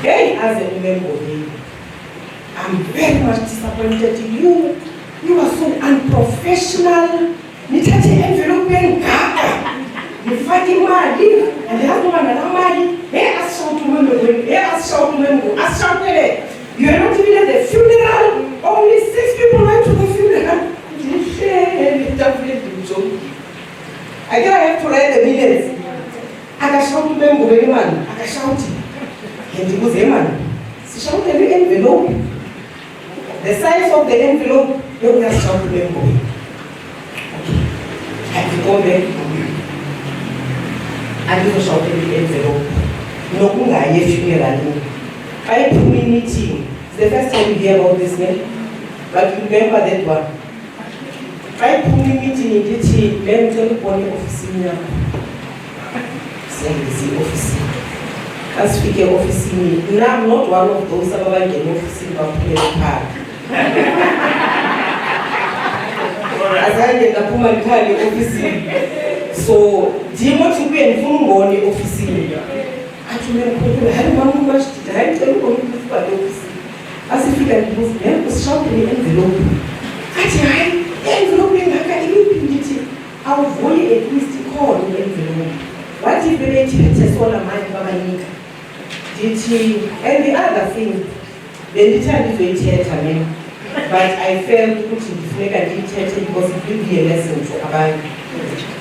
S6: Hey, as a member, I'm very much disappointed in you. You are so unprofessional. Nithathe envelope engaka. Ngifake imali, andiyazi uba nalaa asishawutele. You are not even at the funeral. Only 6 people went to the funeral. I have to write the minutes. Akashawuti umengubeni mani, akashawuti. Ngibuze mani. Sishawuti every envelope. The size of the envelope, you just shout to them. Okay. I have to go back. I need to shout every envelope. No kungaye funeral. I put me meeting. It's the first time you hear about this name. But you remember that one. I put me meeting in DT, then tell one office in here. Send the office. As speaker office in. Now I'm not one of those about getting office in Park. Azange ndaphuma ndikhale ofisini. So ndimothi kuye ndifuna ungone ofisini. Athi mina hayi mama mashidi hayi ngicela ungone kwibhadi ofisini. Asifika ndibuza usishawule envelope. Athi hayi envelope engaka iliphi ndithi awuvuyi at least ikhona envelope. Wathi bebethi phethe sola manje babanika. Ndithi and the other thing bendithanda izoyithetha mina. But I felt ukuthi ngifuneka ndiyithethe because it will be a lesson to abantu.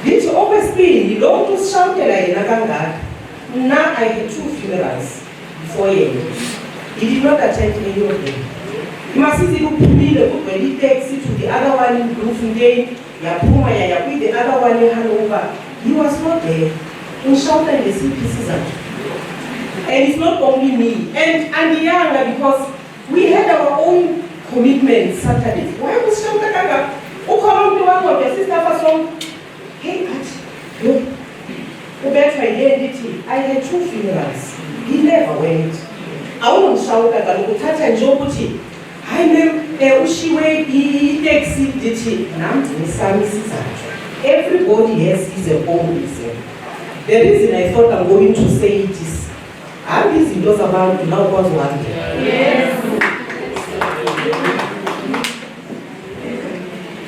S6: Ndithi okwesibili lo muntu usishawutela yena kangaka. Now I had 2 funerals before yena. He did not attend any of them. Masiza ukuphumile kugcwele itaxi to the other one in Bloemfontein. Yaphuma yaya with the other one in Hanover. He was not there. Ngishawuta ngesiphi sizathu. And it's not only me. And younger because we had our own commitment Saturday. Why was Shanta Gaga? Who come to one of your sister for some? Hey, look. I had 2 funerals. He never went. I won't shout at the Tata and Jobuti. I know Ushiwe, he takes it, did he? Masiza. Everybody has his own reason. The reason I thought I'm going to say it is I'm busy those about to now was one day. Yes.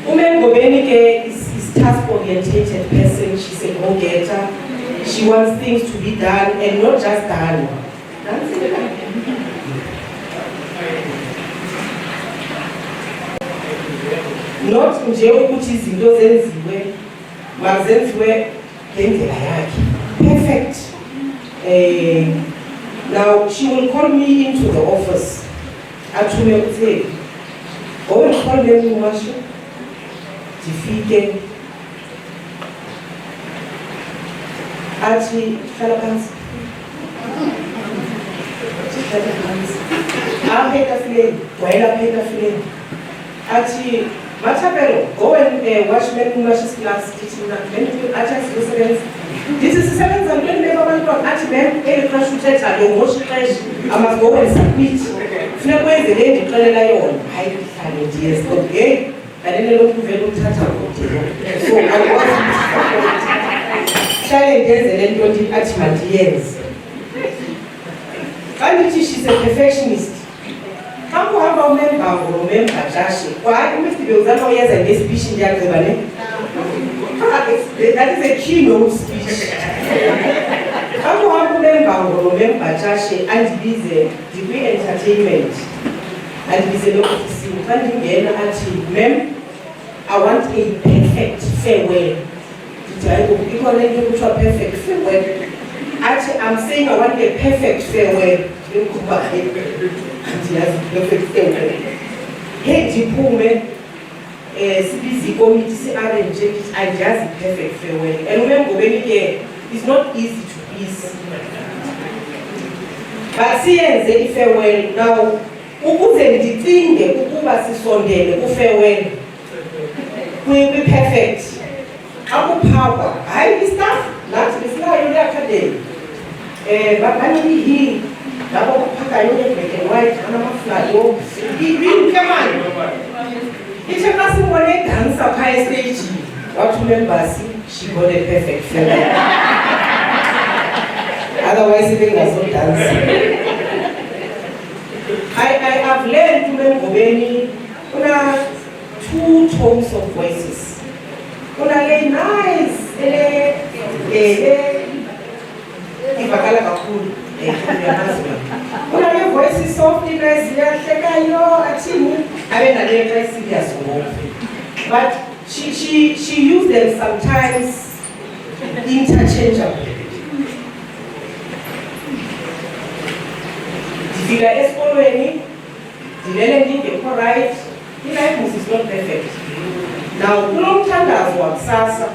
S6: Umengobenike is task-oriented person. She's a go-getter. She wants things to be done and not just done. Not nje ukuthi izinto zenziwe mazenziwe ngendlela yakhe. Perfect. Now she will call me into the office. Athume ukuthi go and call them umasho. Difike. Athi hlala phansi. Hlala phansi. Aphetha flame, wayela phetha flame. Athi Matabelo, go and watch me umasho's class teaching that then you attack the seventh. This is 7 and 20 never went on at men, a crash to tell you, watch crash. I must go and submit. Fnaway the lady declared lion. I had yes, okay. I didn't look very tata. So I was challenges and then 20 at my years. And she's a perfectionist. How about remember Jashi? Why must be using years and this speech in the that is a keynote speech. How remember Jashi and busy degree entertainment and busy local scene. Funding the NRT. Ma'am, I want a perfect farewell. You call it a perfect farewell. Actually, I'm saying I want a perfect farewell. Perfect farewell. Hey, Jipume. CBC committee say arrange it and just perfect farewell. And remember when you hear, it's not easy to please. But see and say farewell now. Ukuze ndithinge ukuba sisondele ku farewell. We perfect. Akuphakwa. Hayi staff nathi besilayo le academy. Babani hi labo kuphaka yonke black and white anamaflayo. Ibini kemani. It's a person when they dance up high stage. What remember, she got a perfect farewell. Otherwise, it was not dancing. I have learned to remember many 2 two tones of voices. Unale nice, ivakala kakhulu. Unale voices softly nice, yahlekayo, athini, abenale very serious ngoku. But she used them sometimes interchangeably. Ndifika esikolweni, ndilele ndingekho right, life is not perfect. Now, kunomthandazo wakusasa,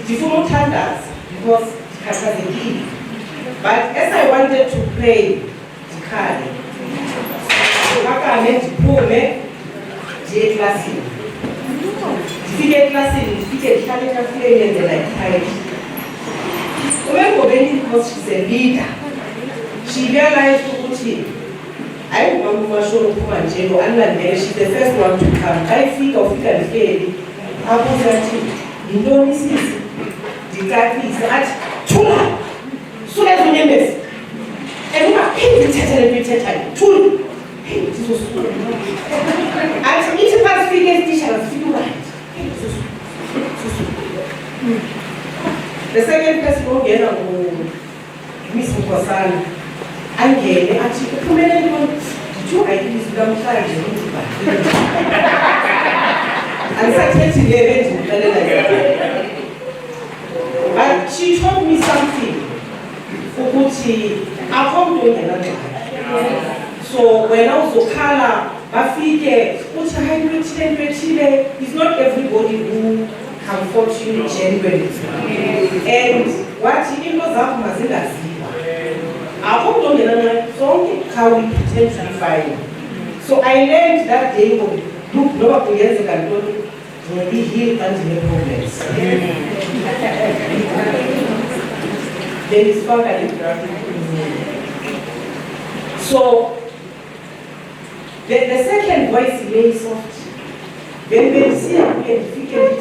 S6: ndifuna uthandaza because ndikhathazekile. But as I wanted to pray, ndikhale. Ndikakame ndiphume, ndiye eklasini. Ndifike eklasini, ndifike ndihlale etafuleni yenzela ikhaya. Umengobeni because she's a leader. She realized ukuthi ayingubani umasholo uphuma nje lo anlandele, she's the first one to come. Ayifika ufika ndihleli abuza athi yintoni sisi, ndicacise athi thula suka ezinyembezi ungaphinde uthethe le nto uyithethayo thula. Hey, ndizosuka athi ithi xa sifike esitishara sifike urayithi. The second person ongena nguMiss Mkhosana. Angene athi uphumelele ntoni, ndithiwa ayilizwi namhlanje andisathethi le bendikuxelela yona. But she told me something ukuthi akho mntu ongenangxaki. So wena uzokhala bafike uthi hayi into ethile, it's not everybody who comfort you genuinely. And wathi into zakho mazingaziwa. I don't know how we pretend to be fine. So I learned that day, look, no years ago, will be healed and no problems. There is so the second voice is very soft. When we see a difficult,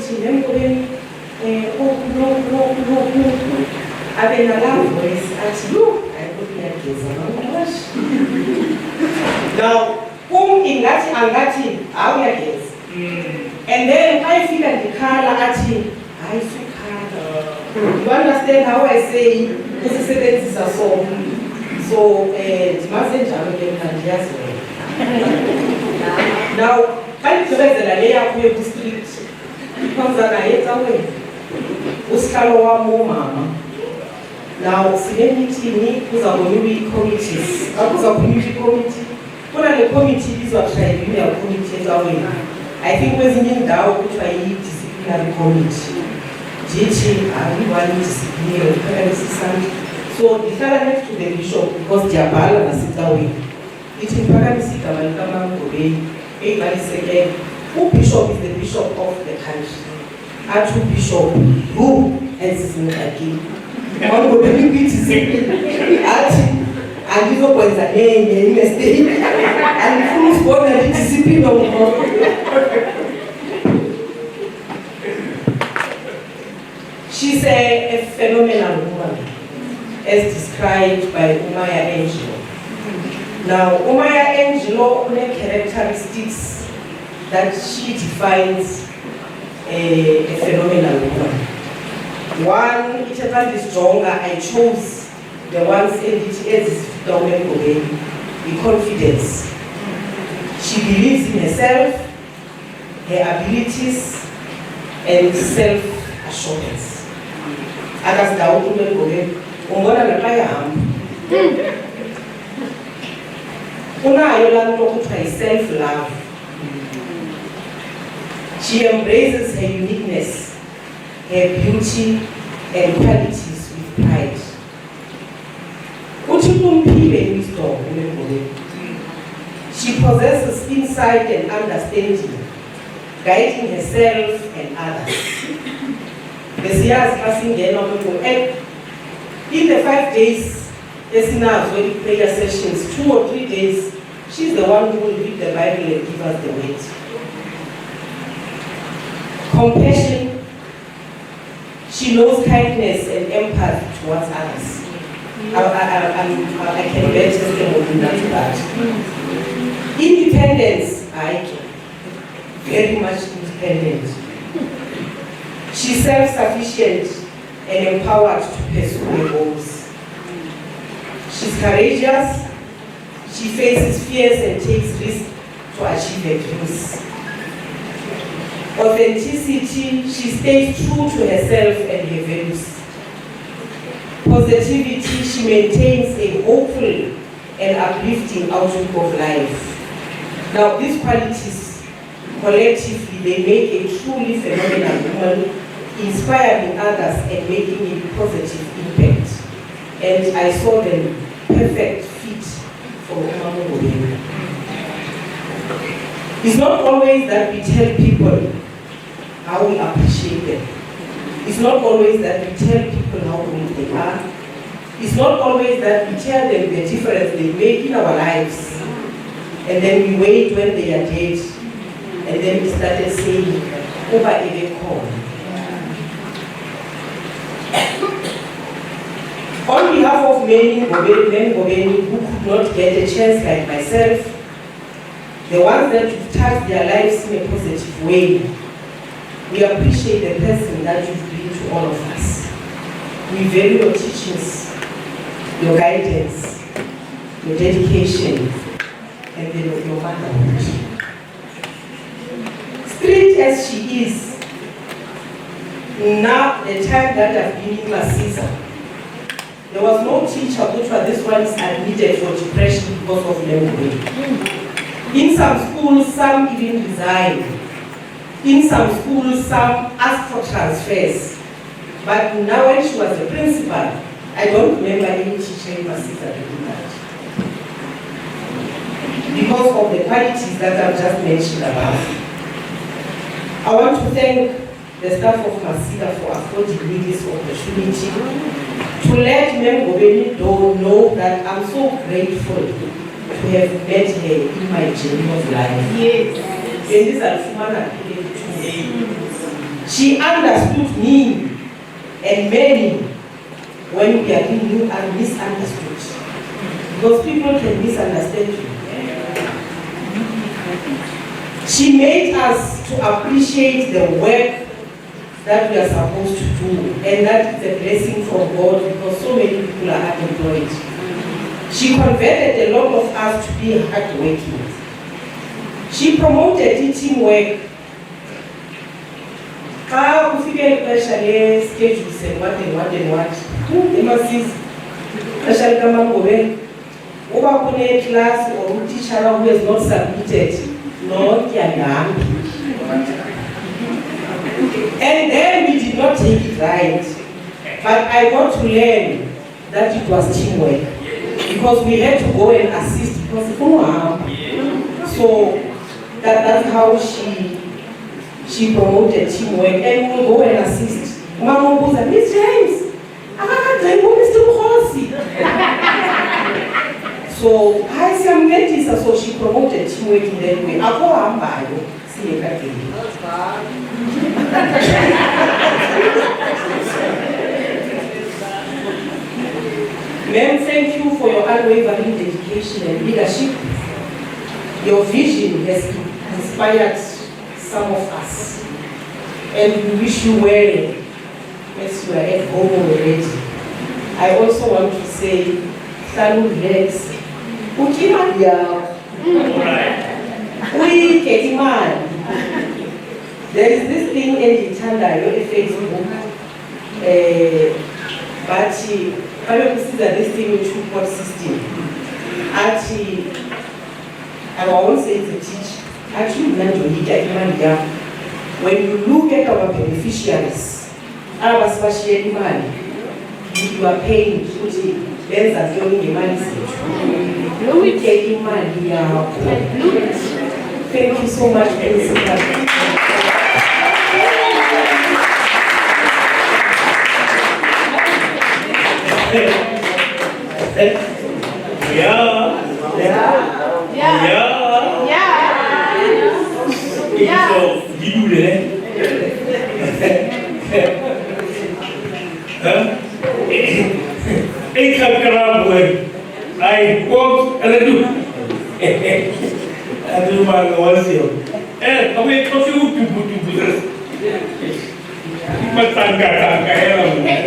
S6: I mean, a loud voice at you. Now, ingati angati awuyageza. And then I feel like the color ati you understand how I say this is a song. So it mustn't have been just now I feel like the layer of the street comes and I hate away. Uskalo wa mama. Now, Silenitini is a community committees. I was a community committee. One of the committees are trying to committees away. I think we're in Dow, which I eat disciplinary committee. GT, everyone disciplinary assistant. So, the fellow next to the bishop because they are balanced sit away. It's in Paganisita, Malkama, Kobe, everybody say, who bishop is the bishop of the country? Our bishop, who else is again? One would be discipline. And you know what's the name, mistake. And who's born and discipline of she's a phenomenal woman, as described by Umaya Angelo. Now, Umaya Angelo has characteristics that she defines a phenomenal woman. One, it is stronger. I chose the ones in it is the confidence. She believes in herself, her abilities, and self-assurance. Akas daw tuloy ko umbona na kaya unayo lang to kuthiwa self-love. She embraces her uniqueness, her beauty and qualities with pride. She possesses insight and understanding, guiding herself and others. In the 5 days, prayer sessions, 2 or 3 days, she's the one who will read the Bible and give us the word. Compassion, she knows kindness and empathy towards others. I can bear testimony to that. Independence, very much independent. She's self-sufficient and empowered to pursue her goals. She's courageous, she faces fears and takes risks to achieve her dreams. Authenticity, she stays true to herself and her values. Positivity, she maintains a hopeful and uplifting outlook of life. Now, these qualities, collectively, they make a truly phenomenal woman, inspiring others and making a positive impact. And I saw them perfect fit for Umama Ngobeni. It's not always that we tell people how we appreciate them. It's not always that we tell people how good they are. It's not always that we tell them the difference they make in our lives. And then we wait when they are dead. And then we started saying, over a call. On behalf of many men Ngobeni who could not get a chance like myself, the ones that you've touched their lives in a positive way, we appreciate the person that you've been to all of us. We value your teachings, your guidance, your dedication, and then your motherhood. Strict as she is, now the time that I've been in Masiza, there was no teacher which was this one is admitted for depression because of memory. In some schools, some even resigned. In some schools, some asked for transfers. But now when she was the principal, I don't remember any teacher in Masiza doing that. Because of the qualities that I've just mentioned above. I want to thank the staff of Masiza for affording me this opportunity to let Mem Ngobeni know that I'm so grateful to have met her in my journey of life. Yes. She understood me and many when we are being misunderstood. Because people can misunderstand you. She made us to appreciate the work that we are supposed to do, and that is a blessing from God because so many people are unemployed. She converted a lot of us to be hardworking. She promoted teamwork. Schedules and what. Class or teacher who has not submitted, and then we did not take it right. But I got to learn that it was teamwork. Because we had to go and assist because so that's how she promoted teamwork, and we will go and assist. Mama goes, Miss James, Mr. Khosi. So I am Masiza, so she promoted teamwork in that way. Ma'am, thank you for your unwavering dedication and leadership. Your vision has inspired some of us. And we wish you well as you are at home already. I also want to say, salute legs. There is this thing in Itanda, your Facebook, but I see that this thing with 2.16. Actually, I won't say it's a teach. Actually, when you look at our beneficiaries, you are paying there's a feeling money. Thank you so much, Masiza.
S1: I quote and I do my kamu yang kau sih tubuh terus. Tangga ya.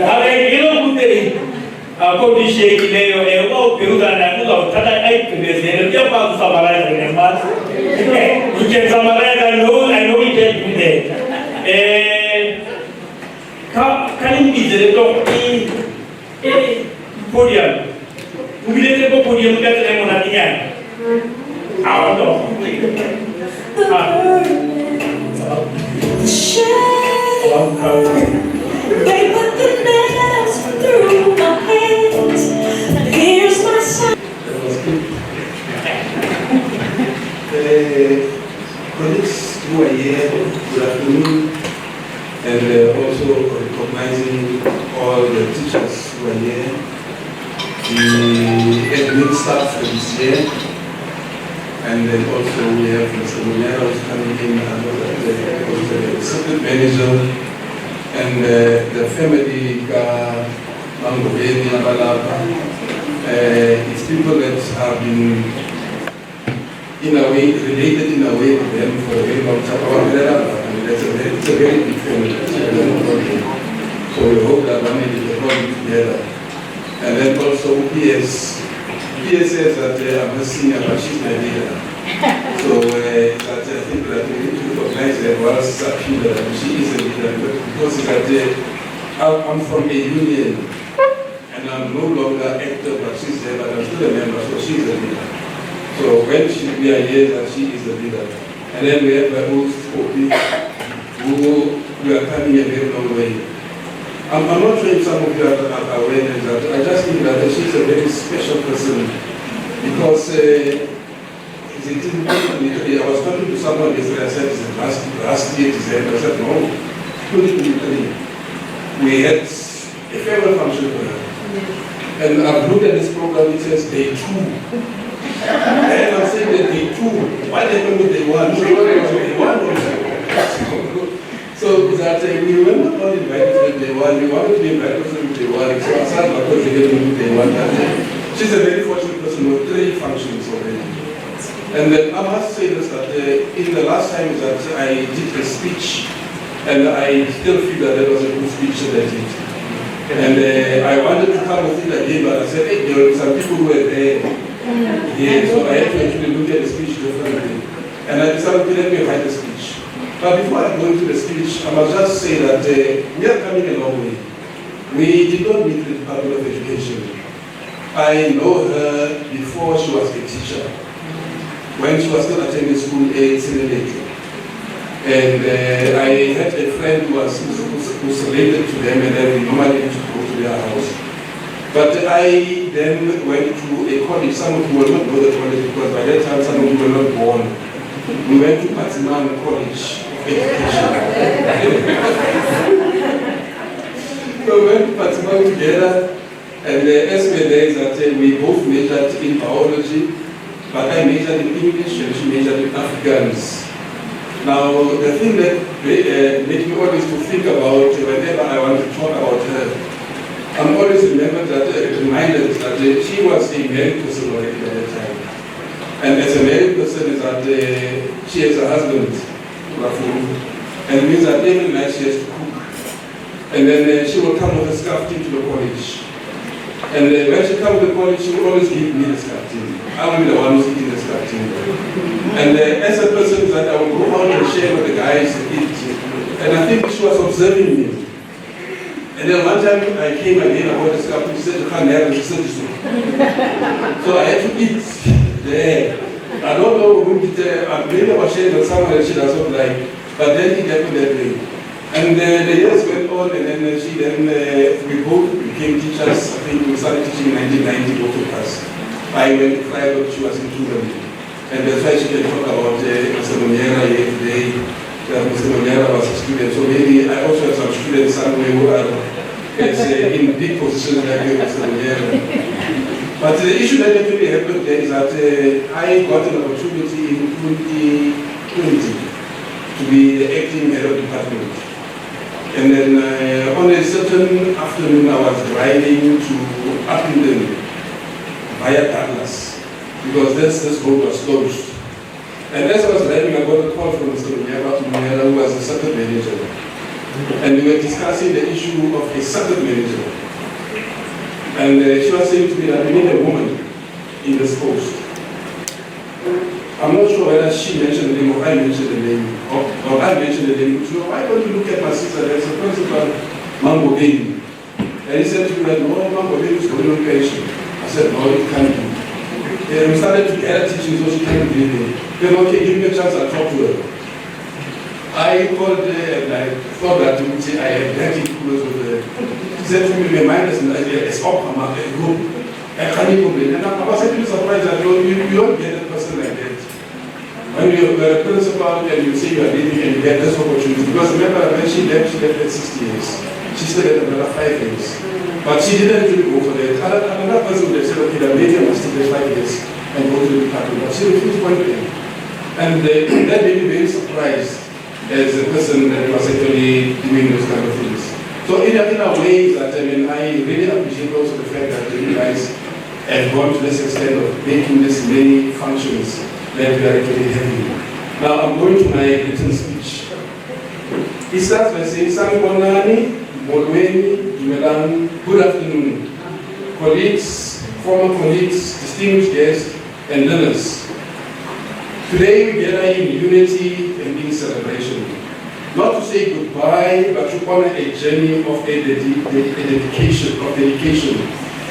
S1: Ada yang putih. Aku di sini leo kau perutan aku kau tadi air kebiasaan dia apa sama raya dengan mas. Ikan sama raya I know you can do that. Kalian bisa dong podium. Mungkin itu podium kita yang menantinya. Awal dong.
S7: They put the nails through my hands, and here's my son.
S8: Colleagues who are here, good afternoon, and also recognizing all the teachers who are here, the admin staff for this year, and then also we have Mr. Munera who's coming in, the assistant manager, and the family, Mangobeni, Balapa. It's people that have been, in a way, related in a way to them for a very long time. It's a very big family. So we hope that one day they come together. And then also PS says that I'm a senior, but she's my leader. So that I think that we need to recognize her whilst she is a leader, because that I'm from a union and I'm no longer active, but she's there, but I'm still a member, so she's a leader. So when we are here, that she is the leader. And then we have the old Spoky, who we are coming a very long way. I'm not sure if some of you are aware of that. I just think that she's a very special person because I was talking to someone yesterday, I said, it's the last year, I said, no, 2023. We had a farewell function for her. And I've looked at this program, it says day 2. And I'm saying that day 2, why they remember day 1? So what was day 1 also? So that we were not only invited to day 1, we wanted to be invited to day 1. So I started my cousin to day 1. She's a very fortunate person with 3 functions already. And then I must say this, that in the last time that I did a speech, and I still feel that was a good speech that I did. And I wanted to come with it again, but I said, hey, there were some people who were there. Yeah, so I had to actually look at the speech differently. And I decided to let me write the speech. But before I go into the speech, I must just say that we are coming a long way. We did not meet the Department of Education. I know her before she was a teacher, when she was still attending school at Senegal. And I had a friend who was related to them, and then we normally used to go to their house. But I then went to a college. Some of you will not know the college because by that time some of you were not born. We went to Patiman College of Education. So we went to Patiman together, and as we there is that we both majored in biology, but I majored in English and she majored in Afrikaans. Now, the thing that makes me always to think about whenever I want to talk about her, I'm always reminded that she was a married person already at that time. And as a married person is that she has a husband, and it means that every night she has to cook. And then she will come with a scarf to the college. And when she comes to the college, she will always give me the scarf. I will be the one who's eating the scarf. And as a person that I will go out and share with the guys and eat. And I think she was observing me. And then one time I came again, I bought the scarf, she said, you can't have it, she said, so I had to eat there. I don't know who did maybe I was sharing with someone that she does not like, but then it happened that way. And the years went on, and then we both became teachers. I think we started teaching in 1990, both of us. I went to private, she was in Tuvalu. And that's why she can talk about Mr. Moniera here today. Mr. Moniera was a student, so maybe I also have some students somewhere who are in big positions like Mr. Moniera. But the issue that actually happened there is that I got an opportunity in 2020 to be the acting head of department. And then on a certain afternoon, I was driving to Upington via Douglas, because this road was closed. And as I was writing, I got a call from Mr. Munyera, who was a circuit manager. And we were discussing the issue of a circuit manager. And she was saying to me that we need a woman in this post. I'm not sure whether she mentioned the name or I mentioned the name, or I mentioned the name. So why don't you look at Masiza? There's a principal, Mango Baby. And he said to me that, no, Mango Baby is going on pension. I said, no, it can't be. And we started to get her teaching, so she can't be there. Then, okay, give me a chance, I'll talk to her. I called her and I thought that you would say I had dirty clothes with her. She said to me, my mind is up, I'm at home. I can't even complain. And I was actually surprised that you don't get a person like that. When you're a principal and you say you are leaving and you get this opportunity. Because remember, when she left at 60 years. She still had another 5 years. But she didn't really go for that. Another person would have said, okay, the lady must stay 5 years and go to the department. But she refused point blank. And that made me very surprised as a person that was actually doing those kind of things. So in a way that, I mean, I really appreciate also the fact that you guys have gone to this extent of making this many functions that we are actually having. Now I'm going to my written speech. It starts by saying, Sanibonani, Molweni, Dumelang, good afternoon. Colleagues, former colleagues, distinguished guests, and learners. Today we gather in unity and in celebration. Not to say goodbye, but to honor a journey of dedication,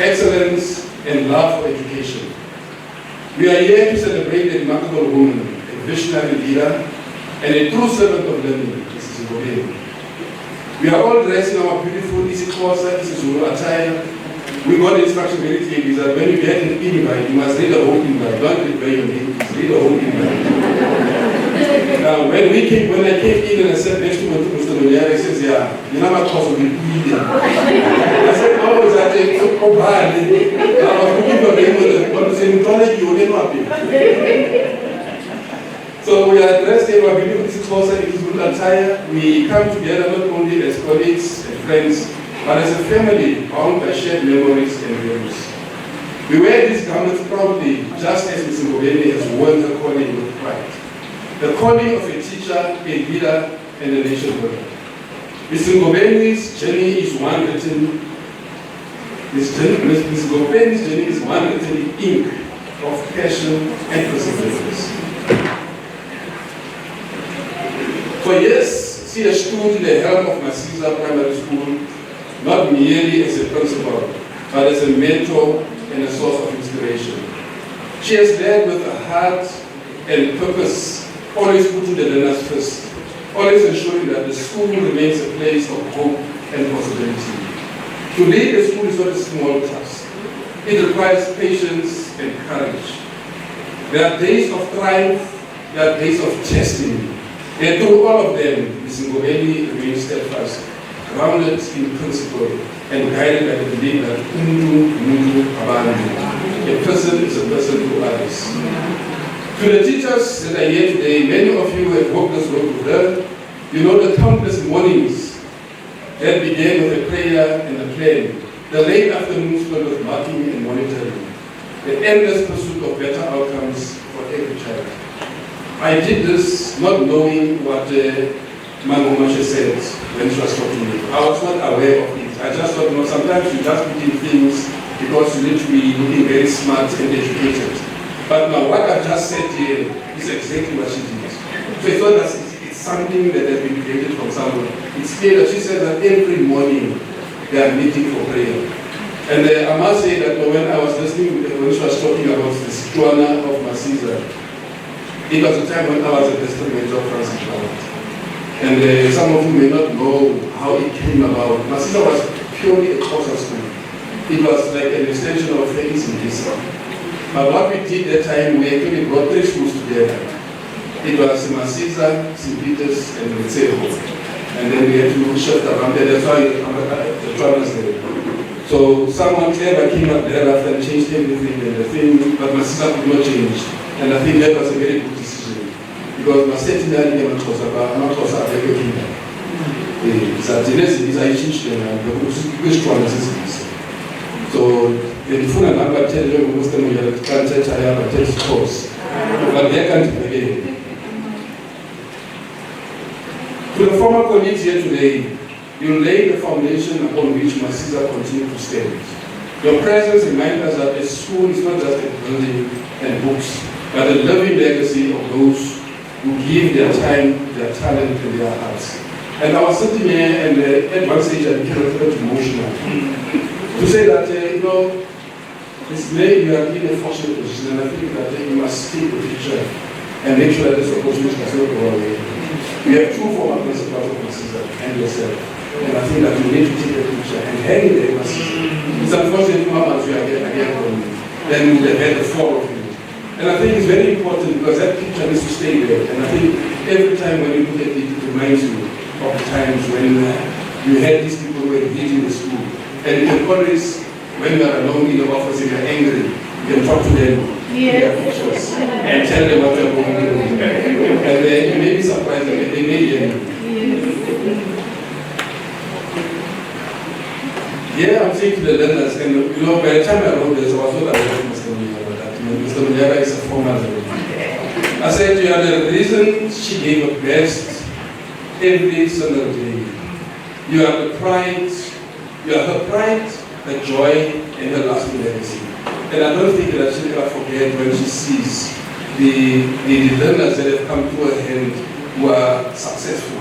S8: excellence, and love for education. We are here to celebrate a remarkable woman, a visionary leader, and a true servant of learning, Mrs. Ngobeni. We are all dressed in our beautiful isiXhosa, isiZulu attire. We got the instruction very clearly that when you get an invite, you must read the whole invite. Don't read by your name, just read the whole invite. Now, when I came in and I sat next to Mr. Munyera, he says, yeah, you know my course will be bleeding. I said, oh, is that it? So bad. I was looking for him on the same toilet, you wouldn't know. So we are dressed in our beautiful isiXhosa, isiZulu attire. We come together not only as colleagues and friends, but as a family bound by shared memories and values. We wear these garments proudly, just as Mrs. Ngobeni has worn her calling with pride. The calling of a teacher, a leader, and a nation builder. Mrs. Ngobeni's journey is one written. Mrs. Ngobeni's journey is one written in ink of passion and perseverance. For years, she has stood in the helm of Masiza Primary School, not merely as a principal, but as a mentor and a source of inspiration. She has led with a heart and purpose, always putting the learners first, always ensuring that the school remains a place of hope and possibility. To lead a school is not a small task. It requires patience and courage. There are days of triumph, there are days of testing, and through all of them, Mrs. Ngobeni remains steadfast, grounded in principle, and guided by the belief that Mundu Abandu. A person is a person to others. To the teachers that are here today, many of you have walked this road with her. You know the countless mornings that began with a prayer and a plan, the late afternoons filled with marking and monitoring, the endless pursuit of better outcomes for every child. I did this not knowing what Mangomashe said when she was talking to me. I was not aware of it. I just thought, you know, sometimes you just put in things because you need to be looking very smart and educated. But now what I've just said here is exactly what she did. So it's not that it's something that has been created from someone. It's clear that she said that every morning they are meeting for prayer. And I must say that when I was listening, when she was talking about this Joanna of Masiza, it was a time when I was a district major of Francis Ballard. And some of you may not know how it came about. Masiza was purely a Xhosa school. It was like an extension of Felix in Lisa. But what we did that time, we actually brought 3 schools together. It was Masiza, St. Peter's, and Metsebo. And then we had to shift around there. That's why the Joanna's there. So someone clever came up thereafter and changed everything and the thing, but Masiza could not change. And I think that was a very good decision. Because Masetina and Makosa are very good. So the phone number tell you most of them are can't course. But they can't begin. To the former colleagues here today, you lay the foundation upon which Masiza continue to stand. Your presence reminds us that a school is not just a building and books, but a living legacy of those who give their time, their talent, and their hearts. And I was sitting here, and at one stage I became a little bit emotional to say that, this day you are in a fortunate position, and I think that you must take the future and make sure that this opportunity does not go away. We have two former principals of Masiza and yourself, and I think that you need to take the picture and hang it there, Masiza. It's unfortunate, Mama, as you are again from then we have had the fall of you. And I think it's very important because that picture needs to stay there. And I think every time when you look at it, it reminds you of the times when you had these people who were leading the school. And you can always, when you are alone in the office and you're angry, you can talk to them, their pictures, and tell them what you're going to do. And you may be surprised that they may hear you. Yeah, I'm saying to the learners, and by the time I wrote this, I was not aware of Mr. Munyara, that Mr. Munyara is a former learner. I said to her, the reason she gave her best every single day. You are the pride, you are her pride, her joy, and her lasting legacy. And I don't think that she'll ever forget when she sees the learners that have come to her hand who are successful.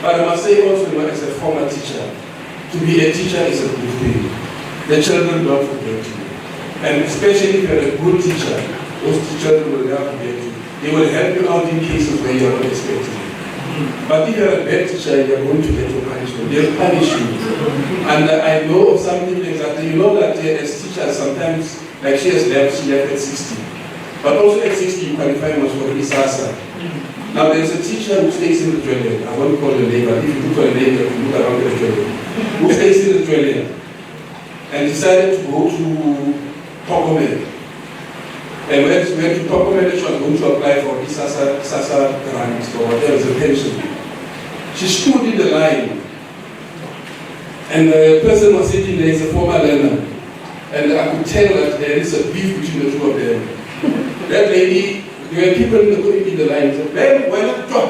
S8: But I must say also, as a former teacher, to be a teacher is a good thing. The children don't forget you. And especially if you're a good teacher, those children will never forget you. They will help you out in cases where you're not expecting it. But if you're a bad teacher, you're going to get your punishment. They'll punish you. And I know of something exactly. You know that as teachers, sometimes, like she left at 60. But also at 60, you qualify much for Isasa. Now there's a teacher who stays in the toilet. I won't call the name, but if you look for a name, you can look around the toilet. Who stays in the toilet and decided to go to Pokome. And when to Pokome, she was going to apply for Isasa grant or whatever is a pension. She stood in the line, and the person was sitting there is a former learner. And I could tell that there is a beef between the two of them. That lady, there were people in the line, said, "Ben, why not talk?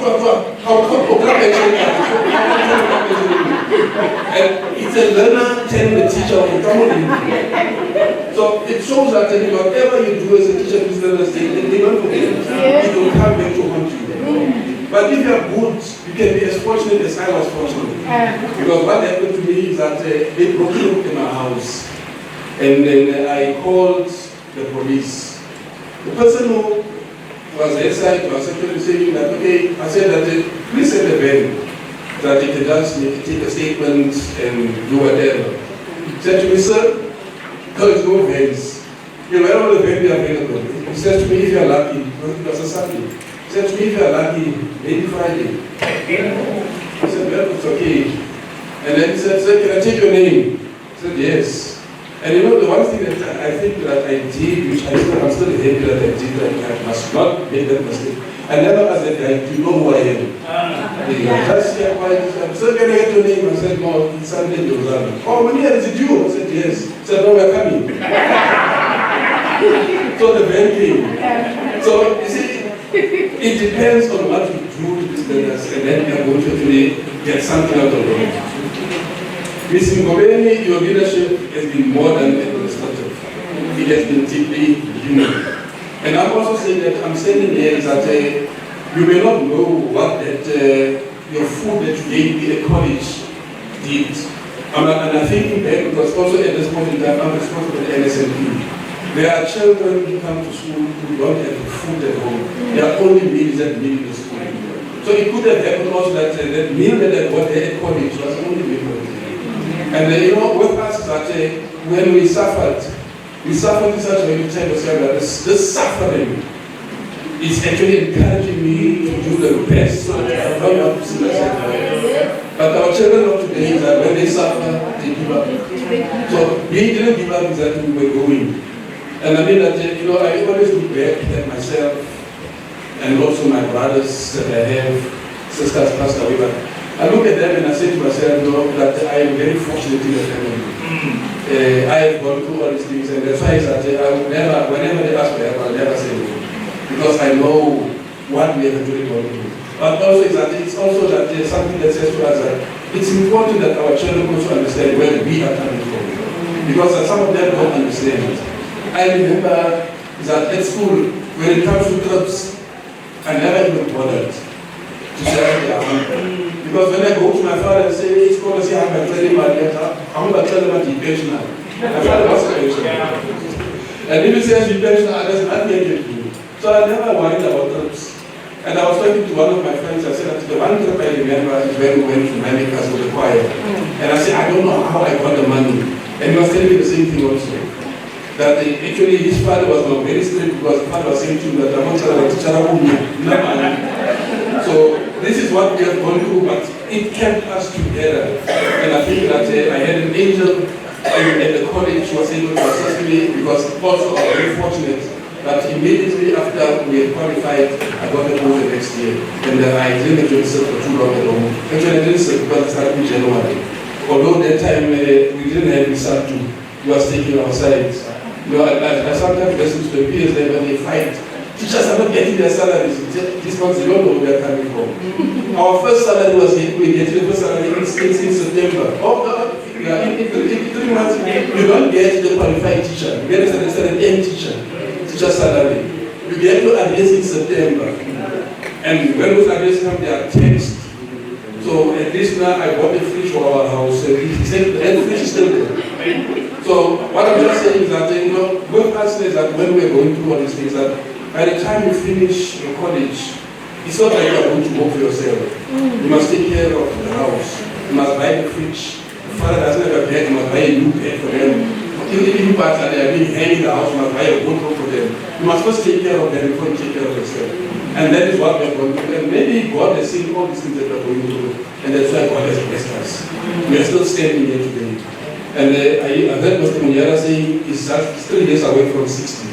S8: How come And it's a learner telling the teacher what you're So it shows that whatever you do as a teacher, these learners, they don't forget. It will come back to haunt you. But if you are good, you can be as fortunate as I was fortunate. Because what happened to me is that they broke into my house. And then I called the police. The person who was outside was actually saying that, okay, I said that please send a van that they can just take a statement and do whatever. He said to me, sir, there is no vans. Where will the van be available? He said to me, if you are lucky, because it was a Sunday. He said to me, if you are lucky, maybe Friday. I said, well, it's okay. And then he said, sir, can I take your name? I said, yes. And the one thing that I think that I did, which I'm still happy that I did, that I must not make that mistake. I never asked that guy, do you know who I am? Just here, I'm still going to get your name. I said, no, it's Sunday, Josana. Oh, when is it you? I said, yes. He said, no, we're coming. So the van came. So, you see, it depends on what you do to these letters, and then you're going to actually get something out of it. Ms. Ngobeni, your leadership has been more than administrative. It has been deeply human. And I'm also saying that I'm standing here is that you may not know what that your food that you gave me at college did. And I'm thinking back because also at this point in time I'm responsible for the NSNP. There are children who come to school who don't have food at home. There are only meals that meal in the school. So it could have happened also that that meal that I got there at college was only meal. And with us that when we suffered in such a way to tell yourself that this suffering is actually encouraging me to do the best so that I don't have to see myself. But our children of today is that when they suffer, they give up. So we didn't give up is that we were going. And I mean that, I always look back at myself and also my brothers that I have, sisters passed away, but I look at them and I say to myself, that I am very fortunate in the family. I have gone through all these things, and that's why I will never, whenever they ask for help, I'll never say no. Because I know what we have actually gone through. But also it's also that there's something that says to us that it's important that our children also understand where we are coming from. Because some of them don't understand it. I remember that at school, when it comes to trips, I never even bothered to say they are hungry. Because when I go to my father and say, it's going to say I'm going to tell him I'm going to tell him I'm pensioner. My father was a pensioner. And if he says he's pensioner, there's nothing I can do. So I never worried about trips. And I was talking to one of my friends, I said that the one trip I remember is when we went to Manikas with the choir. And I said, I don't know how I got the money. And he was telling me the same thing also. That actually his father was not very strict because the father was saying to him that I'm not going to teach So this is what we have gone through, but it kept us together. And I think that I had an angel at the college who was able to assist me because also I was very fortunate. But immediately after we had qualified, I got a move the next year. And I didn't actually serve for too long at home. Actually, I didn't serve because I started in January. Although that time we didn't have result to, we was taking our sides. You know, I sometimes listen to the peers there when they fight. Teachers are not getting their salaries. These ones, they don't know where they're coming from. Our first salary was, we get the first salary in September. In 3 months, you don't get the qualified teacher. You get an end teacher. Just salary. We get to address in September. And when those addresses come, they are taxed. So at least now I bought a fridge for our house. He said the fridge is still there. So what I'm just saying is that, you know, with us is that when we're going through all these things, that by the time you finish your college, it's not like you're going to work for yourself. You must take care of the house. You must buy the fridge. The father doesn't have a bed, you must buy a new bed for them. Even parts that they are being hanging in the house, you must buy a wardrobe for them. You must first take care of them before you take care of yourself. And that is what we are going through. And maybe God has seen all these things that we are going through. And that's why God has blessed us. We are still standing here today. And I heard Mr. Munyara saying he's 3 days away from 60.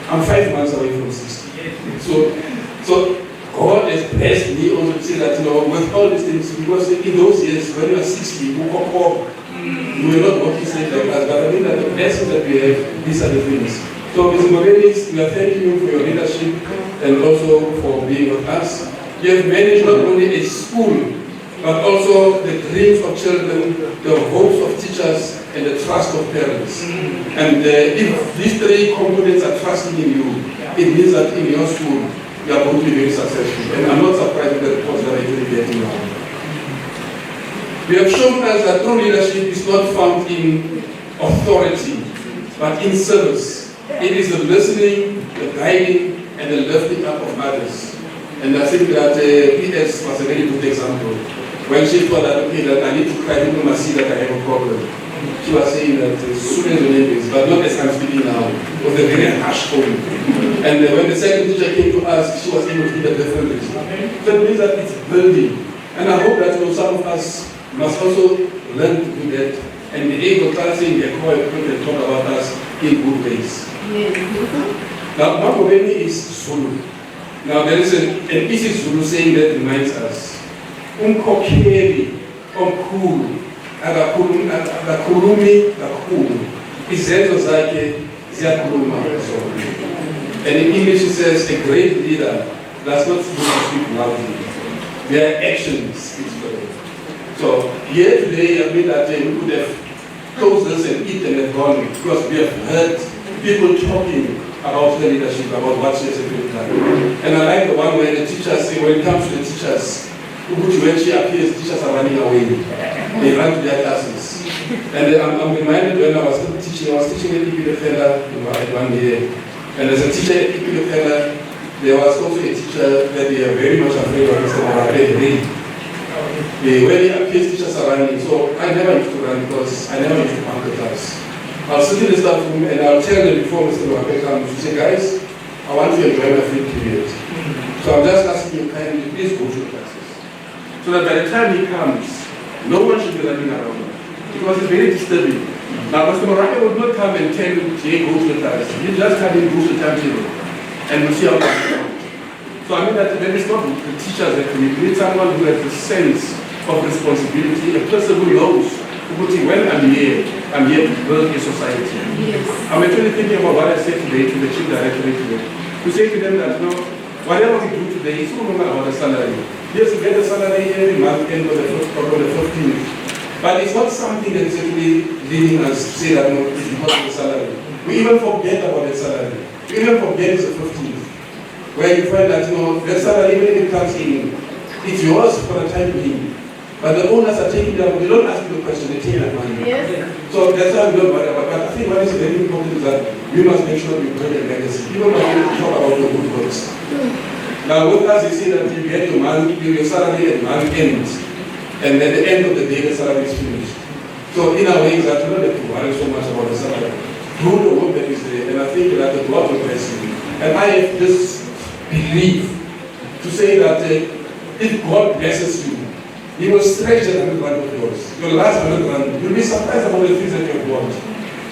S8: I'm 5 months away from 60. So God has blessed me also to say that, you know, with all these things, because in those years, when you are 60, you come home. You will not walk safe like us, but I mean that the blessings that we have, these are the things. So, Mr. Morenis, we are thanking you for your leadership and also for being with us. You have managed not only a school, but also the dreams of children, the hopes of teachers, and the trust of parents. And if these 3 components are trusting in you, it means that in your school, you are going to be very successful. And I'm not surprised with the reports that I actually getting now. We have shown us that true leadership is not found in authority, but in service. It is the listening, the guiding, and the lifting up of others. And I think that PS was a very good example. When she told that, okay, that I need to cry to Masiza that I have a problem. She was saying that as soon as the name is, but not as I'm speaking now, it was a very harsh tone. And when the second teacher came to us, she was able to give a different reason. So it means that it's building. And I hope that some of us must also learn to do that and be able to say in their core equipment and talk about us in good ways. Now, Makobeni is Zulu. Now, there is an easy Zulu saying that reminds us. Umkokeli, omkhulu, akakhulumi kakhulu. Izenzo zakhe ziyakhuluma zona. And in English it says, a great leader does not speak loudly. Their actions speak for them. So here today, I mean that we could have closed this and eaten and gone because we have heard people talking about the leadership, about what she has done. And I like the one where the teachers say, when it comes to the teachers, when she appears, teachers are running away. They run to their classes. And I'm reminded when I was teaching at Ipilefela at 1 year. And as a teacher at Ipilefela, there was also a teacher that they are very much afraid of, Mr. Morabe. When he appears, teachers are running. So I never used to run because I never used to come to class. I'll sit in the staff room and I'll tell them before Mr. Morabe comes to say, guys, I want to enjoy my free period. So I'm just asking you kindly, please go to the classes. So that by the time he comes, no one should be running around. Because it's very disturbing. Now, Mr. Morabe would not come and tell you, hey, go to the class. You just come and go to the timetable. And we'll see how it goes. So I mean that there is not the teachers that we need someone who has a sense of responsibility, a person who knows, when I'm here to build a society.
S2: Yes.
S8: I'm actually thinking about what I said today to the chief director today. To say to them that, you know, Whatever we do today, it's no longer about the salary. Yes, we get a salary every month, end of the first or the 15th. But it's not something that is actually leading us to say that no, it's because of the salary. We even forget about the salary. We even forget it's the 15th. Where you find that, that salary, even if it comes in, it's yours for the time being. But the owners are taking that, they don't ask you the question, they take that money.
S2: Yes.
S8: So that's why we don't worry about it. But I think what is very important is that we must make sure we build a legacy. People must talk about the good works. Now with us, you see that you get your money, your salary at month end. And at the end of the day, the salary is finished. So in a way, that you don't have to worry so much about the salary. Do the work that is there, and I think that the God will bless you. And I have this belief to say that if God blesses you, He will stretch the 100 rand of yours. Your last 100 rand, you'll be surprised about the things that you have got.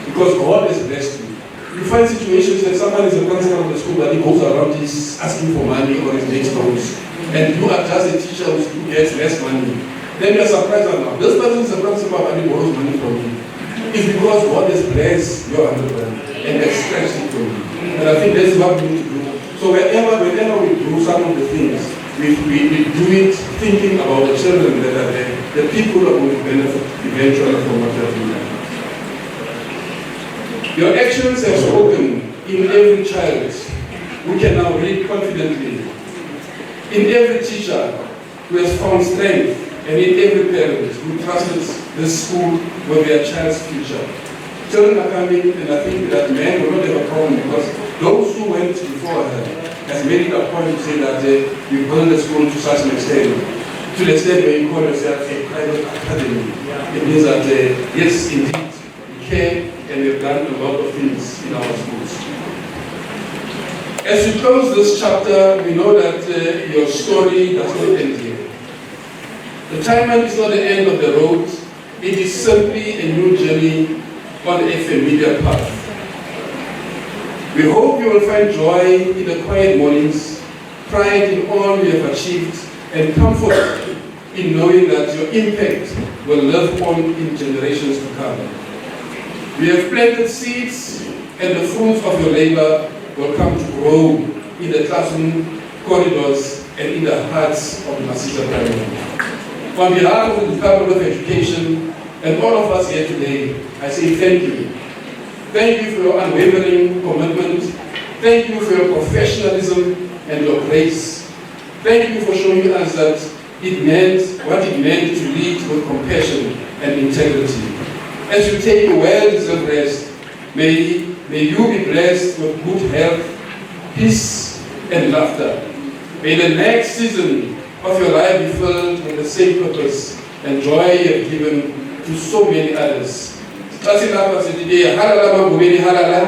S8: Because God has blessed you. You find situations that someone is a principal of the school, but he goes around, he's asking for money or his next loans. And you are just a teacher who gets less money. Then you're surprised now. This person is a principal and he borrows money from you. It's because God has blessed your 100 rand and has stretched it for you. And I think that's what we need to do. So whenever we do some of the things, we do it thinking about the children that are there, the people that will benefit eventually from what they're doing. Your actions have spoken in every child who can now read confidently, in every teacher who has found strength, and in every parent who trusted this school with their child's future. Children are coming, and I think that men will not have a problem because those who went before her has made it a point to say that you build the school to such an extent, to the extent where you call yourself a private academy. It means that, yes, indeed, we can and we've done a lot of things in our schools. As we close this chapter, we know that your story does not end here. The timeline is not the end of the road. It is simply a new journey on a familiar path. We hope you will find joy in the quiet mornings, pride in all you have achieved, and comfort in knowing that your impact will live on in generations to come. We have planted seeds, and the fruits of your labor will come to grow in the classroom corridors and in the hearts of the Masiza family. On behalf of the Department of Education and all of us here today, I say thank you. Thank you for your unwavering commitment. Thank you for your professionalism and your grace. Thank you for showing us that it meant what it meant to lead with compassion and integrity. As you take a well-deserved rest, may you be blessed with good health, peace, and laughter. May the next season of your life be filled with the same purpose and joy you have given to so many others. Halala.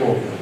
S8: Halala.